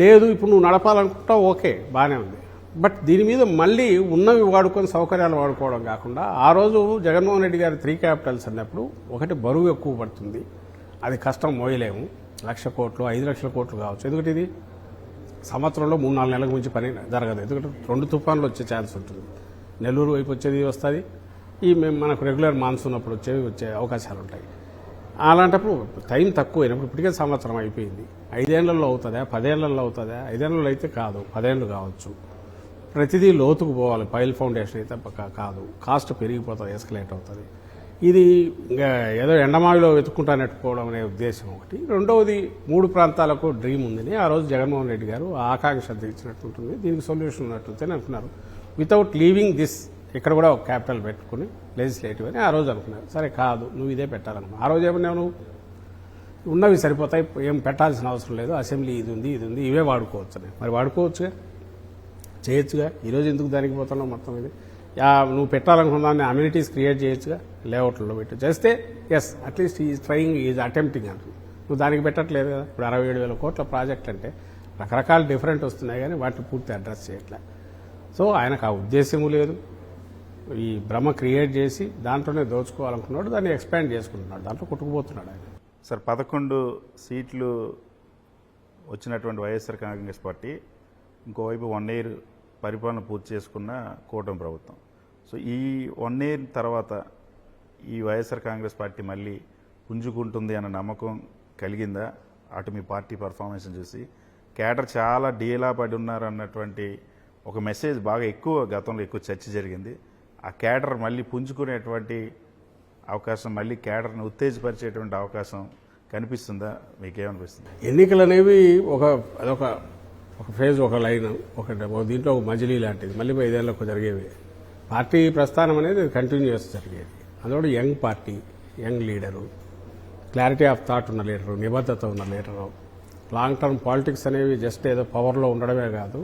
లేదు ఇప్పుడు నువ్వు నడపాలనుకుంటావు, ఓకే బాగానే ఉంది, బట్ దీని మీద మళ్ళీ ఉన్నవి వాడుకొని సౌకర్యాలు వాడుకోవడం కాకుండా, ఆ రోజు జగన్మోహన్ రెడ్డి గారు 3 క్యాపిటల్స్ అన్నప్పుడు ఒకటి బరువు ఎక్కువ పడుతుంది, అది కష్టం మోయలేము, 1,00,000 కోట్లు 5 లక్షల కోట్లు కావచ్చు. ఎందుకంటే ఇది సంవత్సరంలో 3-4 నెలలకు మించి పని జరగదు. ఎందుకంటే 2 తుఫాన్లు వచ్చే ఛాన్స్ ఉంటుంది. నెల్లూరు వైపు వచ్చేది వస్తుంది, మనకు రెగ్యులర్ మాన్సూన్ అప్పుడు వచ్చే అవకాశాలు ఉంటాయి. అలాంటప్పుడు టైం తక్కువ అయినప్పుడు ఇప్పటికే సంవత్సరం అయిపోయింది. 5 ఏళ్లలో అవుతుందా, 10 ఏళ్లలో అవుతుందా? 5 ఏళ్లలో అయితే కాదు, 10 ఏళ్ళు కావచ్చు. ప్రతిదీ లోతుకు పోవాలి. పైల్ ఫౌండేషన్ అయితే కాదు, కాస్ట్ పెరిగిపోతుంది, ఎస్కలేట్ అవుతుంది. ఇది ఇంకా ఏదో ఎండమావిలో వెతుక్కుంటా నెట్టుకోవడం అనే ఉద్దేశం ఒకటి. రెండవది 3 ప్రాంతాలకు డ్రీమ్ ఉందని ఆ రోజు జగన్మోహన్ రెడ్డి గారు ఆకాంక్ష తెచ్చినట్టు ఉంటుంది, దీనికి సొల్యూషన్ ఉన్నట్టుందని అనుకున్నారు. వితౌట్ లీవింగ్ దిస్ ఇక్కడ కూడా ఒక క్యాపిటల్ పెట్టుకుని లెజిస్లేటివ్ అని ఆ రోజు అనుకున్నారు. సరే కాదు, నువ్వు ఇదే పెట్టాలనుకున్నావు. ఆ రోజు ఏమన్నావు, నువ్వు ఉన్నవి సరిపోతాయి, ఏం పెట్టాల్సిన అవసరం లేదు, అసెంబ్లీ ఇది ఉంది ఇవే వాడుకోవచ్చు అని. మరి వాడుకోవచ్చుగా, చేయొచ్చుగా. ఈరోజు ఎందుకు దానికి పోతున్నావు మొత్తం ఇది? నువ్వు పెట్టాలనుకున్నాను అమ్యూనిటీస్ క్రియేట్ చేయొచ్చుగా, లేఅవుట్లలో పెట్టి చేస్తే yes at least is trying is attempting అంటుంది. నువ్వు దానికి పెట్టట్లేదు కదా. ఇప్పుడు 67,000 కోట్ల ప్రాజెక్ట్ అంటే రకరకాల డిఫరెంట్ వస్తున్నాయి, కానీ వాటిని పూర్తి అడ్రస్ చేయట్లే. సో ఆయనకు ఆ ఉద్దేశము లేదు. ఈ భ్రమ క్రియేట్ చేసి దాంట్లోనే దోచుకోవాలనుకున్నాడు, దాన్ని ఎక్స్పాండ్ చేసుకుంటున్నాడు, దాంట్లో కొట్టుకుపోతున్నాడు ఆయన. సార్ 11 సీట్లు వచ్చినటువంటి వైఎస్ఆర్ కాంగ్రెస్ పార్టీ ఇంకోవైపు 1 ఇయర్ పరిపాలన పూర్తి చేసుకున్న కూటమి ప్రభుత్వం. సో ఈ 1 ఇయర్ తర్వాత ఈ వైఎస్ఆర్ కాంగ్రెస్ పార్టీ మళ్ళీ పుంజుకుంటుంది అన్న నమ్మకం కలిగిందా? అటు మీ పార్టీ పర్ఫార్మెన్స్ చూసి క్యాడర్ చాలా డీలా పడి ఉన్నారు అన్నటువంటి ఒక మెసేజ్ బాగా ఎక్కువ గతంలో ఎక్కువ చర్చ జరిగింది. ఆ క్యాడర్ మళ్ళీ పుంజుకునేటువంటి అవకాశం, మళ్ళీ క్యాడర్ని ఉత్తేజపరిచేటువంటి అవకాశం కనిపిస్తుందా? మీకేమనిపిస్తుంది? ఎన్నికలు అనేవి అదొక ఫేజ్, ఒక లైన్, దీంట్లో ఒక మజిలీ లాంటిది, మళ్ళీ 5 ఏళ్ళకు జరిగేవి. పార్టీ ప్రస్థానం అనేది కంటిన్యూస్ జరిగేది. అందులో young party, young leader, clarity of thought ఉన్న లీడరు, నిబద్ధత ఉన్న లీడరు, లాంగ్ టర్మ్ పాలిటిక్స్ అనేవి జస్ట్ ఏదో పవర్లో ఉండడమే కాదు,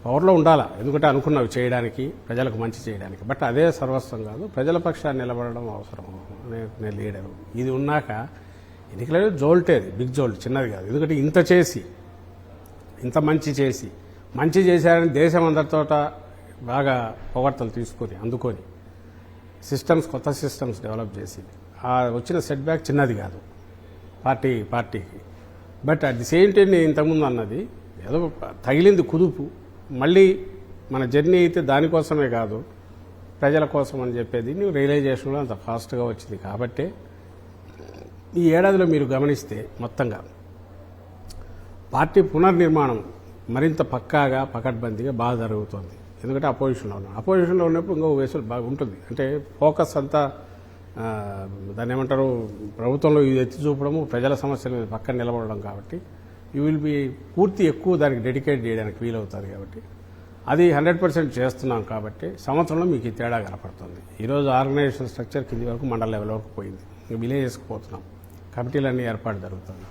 పవర్లో ఉండాలా, ఎందుకంటే అనుకున్నవి చేయడానికి, ప్రజలకు మంచి చేయడానికి. బట్ అదే సర్వస్వం కాదు, ప్రజల పక్షాన్ని నిలబడడం అవసరం. నేను లీడరు ఇది ఉన్నాక ఎన్నికలలో జోల్టేది, బిగ్ జోల్ట్, చిన్నది కాదు. ఎందుకంటే ఇంత చేసి, ఇంత మంచి చేశారని దేశం అందరితోట బాగా పొగడ్తలు తీసుకొని అందుకొని కొత్త సిస్టమ్స్ డెవలప్ చేసి ఆ వచ్చిన సెట్ బ్యాక్ చిన్నది కాదు పార్టీకి. But at the same time నేను ఇంతకుముందు అన్నది ఏదో తగిలింది కుదుపు, మళ్ళీ మన జర్నీ అయితే దానికోసమే కాదు ప్రజల కోసం అని చెప్పేది రియలైజేషన్లో అంత ఫాస్ట్గా వచ్చింది. కాబట్టే ఈ ఏడాదిలో మీరు గమనిస్తే మొత్తంగా పార్టీ పునర్నిర్మాణం మరింత పక్కాగా పకడ్బందీగా బాగా జరుగుతోంది. ఎందుకంటే అపోజిషన్లో ఉన్నప్పుడు ఇంకో వేసులు బాగా ఉంటుంది. అంటే ఫోకస్ అంతా దాన్ని ఏమంటారు, ప్రభుత్వంలో ఇది ఎత్తి చూపడము, ప్రజల సమస్యల మీద పక్కన నిలబడడం. కాబట్టి యూ విల్ బి పూర్తి ఎక్కువ దానికి డెడికేట్ చేయడానికి వీలవుతుంది. కాబట్టి అది 100% చేస్తున్నాం. కాబట్టి సంవత్సరంలో మీకు ఈ తేడా కనపడుతుంది. ఈరోజు ఆర్గనైజేషన్ స్ట్రక్చర్ కింది వరకు మండల లెవెల్ వరకు పోయింది. విలేజెస్కి పోతున్నాం, కమిటీలన్నీ ఏర్పాటు జరుగుతుంది.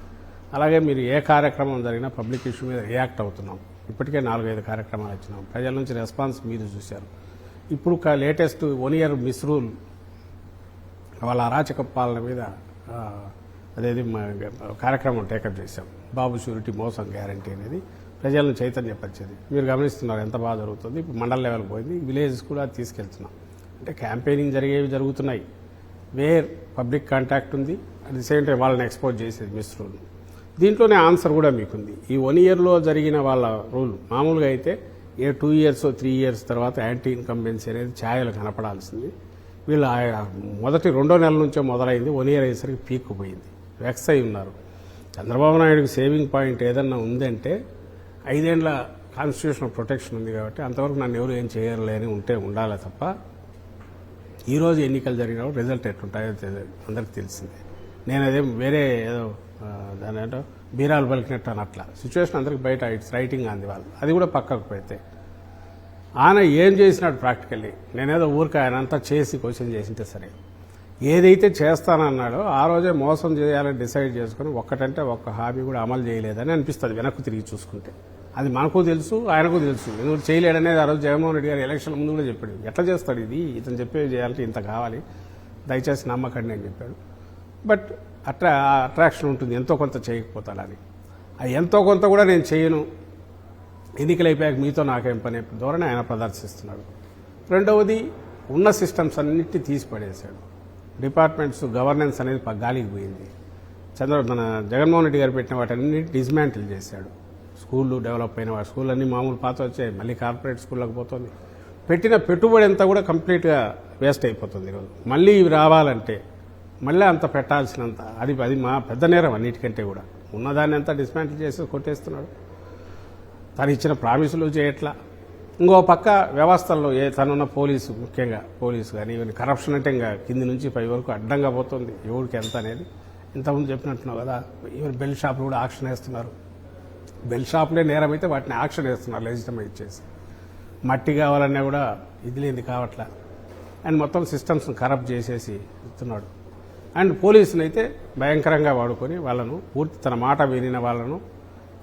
అలాగే మీరు ఏ కార్యక్రమం జరిగినా పబ్లిక్ ఇష్యూ మీద రియాక్ట్ అవుతున్నాం. ఇప్పటికే 4-5 కార్యక్రమాలు ఇచ్చినాం. ప్రజల నుంచి రెస్పాన్స్ మీరు చూశారు. ఇప్పుడు లేటెస్ట్ 1 year మిస్రూల్ వాళ్ళ అరాచక పాలన మీద అదేది కార్యక్రమం టేకప్ చేశాం. బాబు షూరిటీ మోసం గ్యారంటీ అనేది ప్రజలను చైతన్యపరిచేది. మీరు గమనిస్తున్నారు ఎంత బాగా జరుగుతుంది. ఇప్పుడు మండల లెవెల్ పోయింది, విలేజెస్ కూడా తీసుకెళ్తున్నాం. అంటే క్యాంపెయినింగ్ జరుగుతున్నాయి, వేర్ పబ్లిక్ కాంటాక్ట్ ఉంది. అట్ ది సేమ్ టైం వాళ్ళని ఎక్స్పోజ్ చేసేది మిస్రూల్. దీంట్లోనే ఆన్సర్ కూడా మీకుంది. ఈ 1 yearలో జరిగిన వాళ్ళ రూల్ మామూలుగా అయితే 2 years 3 years తర్వాత యాంటీ ఇన్కంబెన్సీ అనేది ఛాయలు కనపడాల్సింది. వీళ్ళు మొదటి 2వ నెల నుంచే మొదలైంది. 1 year అయ్యేసరికి పీక్ పోయింది. వెక్స్ అయి ఉన్నారు. చంద్రబాబు నాయుడుకి సేవింగ్ పాయింట్ ఏదన్నా ఉందంటే 5 ఏళ్ల కాన్స్టిట్యూషనల్ ప్రొటెక్షన్ ఉంది. కాబట్టి అంతవరకు నన్ను ఎవరు ఏం చేయలేని ఉండాలి తప్ప ఈరోజు ఎన్నికలు జరిగినప్పుడు రిజల్ట్ ఎట్లుంటాయో అందరికి తెలిసిందే. నేను అదేం వేరే ఏదో దాని ఏంటో బీరాలు పలికినట్టు అట్లా సిచ్యువేషన్ అందరికి బయట ఇట్స్ రైటింగ్ అంది వాళ్ళు. అది కూడా పక్కకు పెడితే ఆయన ఏం చేసినాడు ప్రాక్టికల్లీ, నేనేదో ఊరికి ఆయన అంతా చేసి క్వశ్చన్ చేసింటే సరే, ఏదైతే చేస్తానన్నాడో ఆ రోజే మోసం చేయాలని డిసైడ్ చేసుకుని ఒక్కటంటే ఒక్క హామీ కూడా అమలు చేయలేదని అనిపిస్తుంది వెనక్కు తిరిగి చూసుకుంటే. అది మనకు తెలుసు, ఆయనకు తెలుసు. ఎందుకు చేయలేడనేది ఆ రోజు జగన్మోహన్ రెడ్డి గారు ఎలక్షన్ ముందు కూడా చెప్పాడు. ఎట్లా చేస్తాడు ఇది, ఇతను చెప్పేది చేయాలంటే ఇంత కావాలి, దయచేసి నమ్మకండి అని చెప్పాడు. బట్ అట్రాక్షన్ ఉంటుంది, ఎంతో కొంత చేయకపోతాడని. అది ఎంతో కొంత కూడా నేను చేయను, ఎన్నికలు అయిపోయాక మీతో నాకేం పని ధోరణి ఆయన ప్రదర్శిస్తున్నాడు. రెండవది ఉన్న సిస్టమ్స్ అన్నింటినీ తీసి పడేశాడు. డిపార్ట్మెంట్స్ గవర్నెన్స్ అనేది గాలికి పోయింది. మన జగన్మోహన్ రెడ్డి గారు పెట్టిన వాటన్నింటినీ డిస్మాంటిల్ చేశాడు. స్కూళ్ళు డెవలప్ అయిన వాటి స్కూళ్ళన్నీ మామూలు పాత వచ్చాయి, మళ్ళీ కార్పొరేట్ స్కూళ్ళకి పోతుంది. పెట్టిన పెట్టుబడి అంతా కూడా కంప్లీట్గా వేస్ట్ అయిపోతుంది. ఈరోజు మళ్ళీ ఇవి రావాలంటే మళ్ళీ అంత పెట్టాల్సినంత అది మా పెద్ద నేరం. అన్నిటికంటే కూడా ఉన్నదాన్ని అంతా డిస్మాంటిల్ చేసి కొట్టేస్తున్నాడు. తను ఇచ్చిన ప్రామిసులు చేయట్లా. ఇంకో పక్క వ్యవస్థల్లో తనున్న పోలీసు, ముఖ్యంగా పోలీసు కానీ ఈవెన్ కరప్షన్ అంటే ఇంకా కింది నుంచి పై వరకు అడ్డంగా పోతుంది. ఎవరికి ఎంత అనేది ఇంతకుముందు చెప్పినట్టున్నావు కదా. ఈవెన్ బెల్ షాపులు కూడా ఆక్షన్ వేస్తున్నారు. బెల్ షాపులే నేరం అయితే వాటిని ఆక్షన్ వేస్తున్నారు లెజిటిమేట్ చేసి. మట్టి కావాలన్నా కూడా ఇది లేని కావట్లా. అండ్ మొత్తం సిస్టమ్స్ని కరప్ట్ చేసేసి ఇస్తున్నాడు. అండ్ పోలీసులు అయితే భయంకరంగా వాడుకొని వాళ్ళను పూర్తి తన మాట వినిన వాళ్ళను,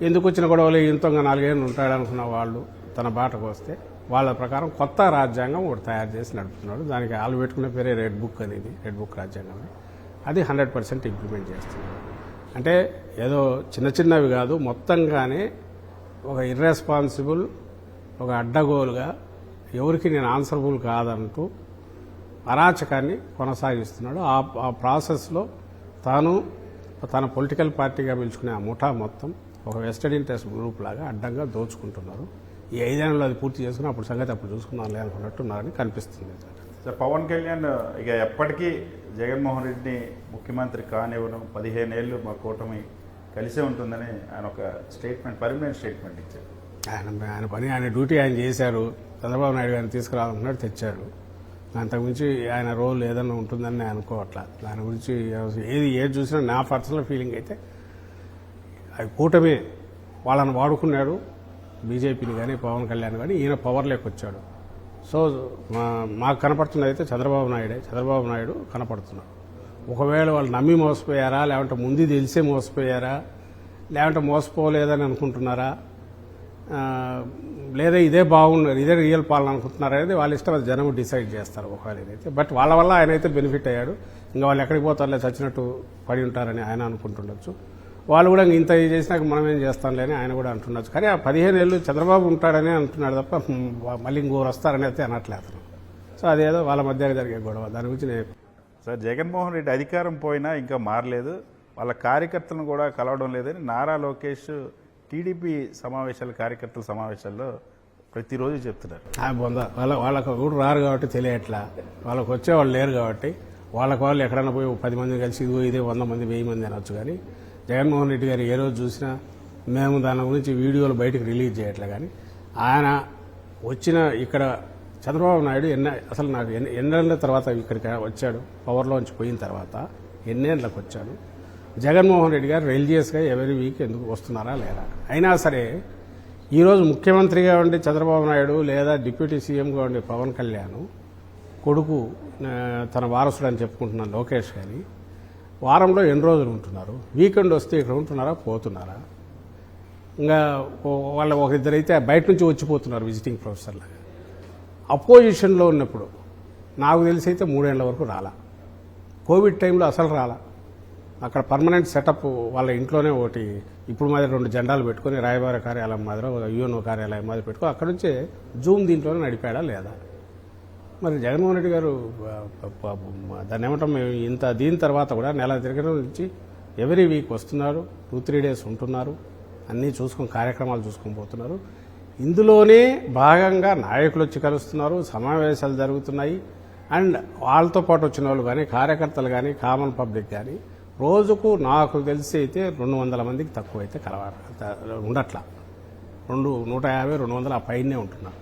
ఎందుకు వచ్చిన గొడవలు ఇంతగా 4 ఏళ్ళు ఉంటాడనుకున్న వాళ్ళు తన బాటకు వస్తే వాళ్ళ ప్రకారం కొత్త రాజ్యాంగం ఒకటి తయారు చేసి నడుపుతున్నాడు. దానికి వాళ్ళు పెట్టుకునే పేరే రెడ్ బుక్ అనేది, రెడ్ బుక్ రాజ్యాంగం. అది 100% ఇంప్లిమెంట్ చేస్తున్నాడు. అంటే ఏదో చిన్నవి కాదు, మొత్తంగానే ఒక ఇర్రెస్పాన్సిబుల్, ఒక అడ్డగోలుగా ఎవరికి నేను ఆన్సరబుల్ కాదంటూ అరాచకాన్ని కొనసాగిస్తున్నాడు. ఆ ప్రాసెస్లో తన పొలిటికల్ పార్టీగా పిలుచుకునే ఆ ముఠా మొత్తం ఒక వెస్టెడ్ ఇంట్రెస్ట్ గ్రూప్ లాగా అడ్డంగా దోచుకుంటున్నారు. ఈ 5 ఏళ్ళలో అది పూర్తి చేసుకుని అప్పుడు సంగతి అప్పుడు చూసుకున్నాను అనుకున్నట్టున్నారని కనిపిస్తుంది. సార్, పవన్ కళ్యాణ్ ఇక ఎప్పటికీ జగన్మోహన్ రెడ్డిని ముఖ్యమంత్రి కానివ్వను, 15 ఏళ్ళు మా కూటమి కలిసే ఉంటుందని ఆయన ఒక స్టేట్మెంట్, పర్మనెంట్ స్టేట్మెంట్ ఇచ్చారు. ఆయన పని, ఆయన డ్యూటీ ఆయన చేశారు. చంద్రబాబు నాయుడు గారిని తీసుకురావాలన్నాడు, తెచ్చారు. అంతకుమించి ఆయన రోల్ ఏదన్నా ఉంటుందని నేను అనుకోవట్లా. దాని గురించి ఏది చూసినా నా పర్సనల్ ఫీలింగ్ అయితే అది కూటమే వాళ్ళని వాడుకున్నాడు. బీజేపీని కానీ పవన్ కళ్యాణ్ కానీ ఈయన పవర్లోకి వచ్చాడు. సో మాకు కనపడుతున్నది అయితే చంద్రబాబు నాయుడు కనపడుతున్నాడు. ఒకవేళ వాళ్ళు నమ్మి మోసపోయారా, లేదంటే ముందు తెలిసే మోసపోయారా, లేదంటే మోసపోలేదని అనుకుంటున్నారా లేదా ఇదే బాగున్నారు, ఇదే రియల్ పాలన అనుకుంటున్నారు అనేది వాళ్ళ ఇష్టం, అది జనం డిసైడ్ చేస్తారు ఒకవేళ ఇదైతే. బట్ వాళ్ళ వల్ల ఆయన అయితే బెనిఫిట్ అయ్యాడు. ఇంకా వాళ్ళు ఎక్కడికి పోతారులే చచ్చినట్టు పడి ఉంటారని ఆయన అనుకుంటుండొచ్చు. వాళ్ళు కూడా ఇంత చేసినాక మనం ఏం చేస్తాంలే అని ఆయన కూడా అంటుండొచ్చు. కానీ ఆ 15 ఏళ్ళు చంద్రబాబు ఉంటాడని అంటున్నాడు తప్ప మళ్ళీ ఇంకోరు వస్తారని అయితే అనట్లేదు అతను. సో అదేదో వాళ్ళ మధ్య జరిగే గొడవ, దాని గురించి నేను సార్ జగన్మోహన్ రెడ్డి అధికారం పోయినా ఇంకా మారలేదు, వాళ్ళ కార్యకర్తలను కూడా కలవడం లేదని నారా లోకేష్ టీడీపీ సమావేశాలు, కార్యకర్తల సమావేశాల్లో ప్రతిరోజు చెప్తున్నారు. వాళ్ళకు కూడా రారు కాబట్టి తెలియట్లా, వాళ్ళకు వచ్చేవాళ్ళు లేరు కాబట్టి వాళ్ళు ఎక్కడైనా పోయి 10 మంది కలిసి ఇదే 100 మంది 1000 మంది అనొచ్చు. కానీ జగన్మోహన్ రెడ్డి గారు ఏ రోజు చూసినా మేము దాని గురించి వీడియోలు బయటకు రిలీజ్ చేయట్లే. కానీ ఆయన వచ్చిన ఇక్కడ చంద్రబాబు నాయుడు అసలు నాకు ఎన్నేళ్ల తర్వాత ఇక్కడికి వచ్చాడు, పవర్లోంచి పోయిన తర్వాత ఎన్నేళ్లకు వచ్చాడు. జగన్మోహన్ రెడ్డి గారు రిలీజియస్గా ఎవరి వీక్ ఎందుకు వస్తున్నారా లేరా? అయినా సరే ఈరోజు ముఖ్యమంత్రిగా ఉండి చంద్రబాబు నాయుడు లేదా డిప్యూటీ సీఎంగా ఉండే పవన్ కళ్యాణ్ కొడుకు తన వారసుడు అని చెప్పుకుంటున్న లోకేష్ గారి వారంలో ఎన్ని రోజులు ఉంటున్నారు? వీకెండ్ వస్తే ఇక్కడ ఉంటున్నారా, పోతున్నారా? ఇంకా వాళ్ళ ఒకరిద్దరైతే బయట నుంచి వచ్చిపోతున్నారు విజిటింగ్ ప్రొఫెసర్లాగా. అపోజిషన్లో ఉన్నప్పుడు నాకు తెలిసి అయితే 3 ఏళ్ల వరకు రాలా. కోవిడ్ టైంలో అసలు రాలా. అక్కడ పర్మనెంట్ సెటప్ వాళ్ళ ఇంట్లోనే ఒకటి ఇప్పుడు మాదిరి 2 జెండాలు పెట్టుకుని రాయబార కార్యాలయం మాదిరి యుఎన్ఓ కార్యాలయం మాదిరి పెట్టుకుని అక్కడ నుంచే జూమ్ దీంట్లోనే నడిపాడా లేదా? మరి జగన్మోహన్ రెడ్డి గారు దాన్ని ఏమంటాం మేము దీని తర్వాత కూడా నెల తిరగడం నుంచి ఎవరీ వీక్ వస్తున్నారు, 2-3 డేస్ ఉంటున్నారు, అన్నీ చూసుకుని కార్యక్రమాలు చూసుకొని పోతున్నారు. ఇందులోనే భాగంగా నాయకులు వచ్చి కలుస్తున్నారు, సమావేశాలు జరుగుతున్నాయి. అండ్ వాళ్ళతో పాటు వచ్చిన వాళ్ళు కానీ కార్యకర్తలు కానీ కామన్ పబ్లిక్ కానీ రోజుకు నాకు తెలిసి అయితే 200 మందికి తక్కువ అయితే ఉండట్లా. 150-200 ఆ పైనే ఉంటున్నారు.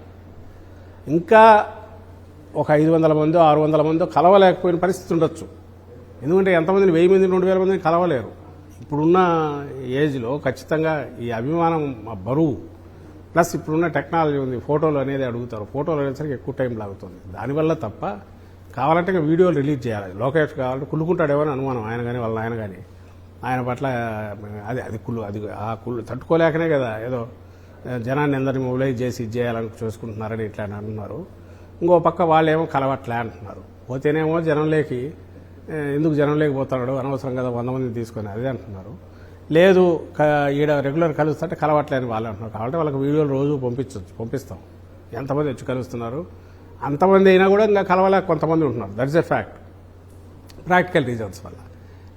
ఇంకా ఒక 500 మందో 600 మందో కలవలేకపోయిన పరిస్థితి ఉండొచ్చు. ఎందుకంటే ఎంతమందిని 1000 మంది 2000 మందిని కలవలేరు. ఇప్పుడున్న ఏజ్లో ఖచ్చితంగా ఈ అభిమానం బరువు ప్లస్ ఇప్పుడున్న టెక్నాలజీ ఉంది, ఫోటోలు అనేది అడుగుతారు. ఫోటోలు అనేసరికి ఎక్కువ టైం లాగుతుంది. దానివల్ల తప్ప కావాలంటే వీడియోలు రిలీజ్ చేయాలి. లోకేష్ కావాలంటే కుళ్ళుకుంటాడేమో అని అనుమానం ఆయన కానీ వాళ్ళ ఆయన కానీ ఆయన పట్ల ఆ కుళ్ళు తట్టుకోలేకనే కదా ఏదో జనాన్ని అందరినీ మొబిలైజ్ చేసి చేయాలని చూసుకుంటున్నారని ఇట్లా అంటున్నారు. ఇంకో పక్క వాళ్ళేమో కలవట్లే అంటున్నారు. పోతేనేమో జనంలోకి ఎందుకు జనంలోకి పోతాడు అనవసరం కదా 100 మందిని తీసుకొని అదే అంటున్నారు. లేదు ఈడ రెగ్యులర్ కలుస్తుంటే కలవట్లే అని వాళ్ళు అంటున్నారు. కాబట్టి వాళ్ళకి వీడియోలు రోజు పంపిస్తాం ఎంతమంది వచ్చి కలుస్తున్నారు. అంతమంది అయినా కూడా ఇంకా కలవలేక కొంతమంది ఉంటున్నారు. That's a fact. Practical reasons వల్ల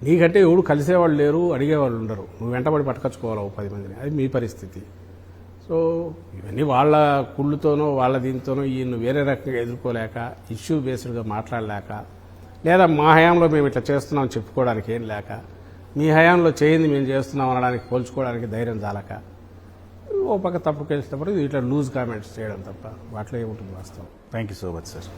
నీకంటే ఎవడు కలిసేవాళ్ళు లేరు, అడిగేవాళ్ళు ఉండరు. నువ్వు వెంటబడి పట్టుకొచ్చుకోవాలి 10 మందిని, అది మీ పరిస్థితి. సో ఇవన్నీ వాళ్ళ కుళ్ళుతోనో వాళ్ళ దీంతోనో ఈయన వేరే రకంగా ఎదుర్కోలేక ఇష్యూ బేస్డ్గా మాట్లాడలేక లేదా మా హయాంలో మేము ఇట్లా చేస్తున్నాం చెప్పుకోవడానికి ఏం లేక మీ హయాంలో చేయింది మేము చేస్తున్నాం అనడానికి పోల్చుకోవడానికి ధైర్యం చాలక ఓ పక్క తప్పు కేసినప్పుడు ఇట్లా లూజ్ కామెంట్స్ చేయడం తప్ప వాటిలో ఏముంటుంది వాస్తవం. Thank you so much sir.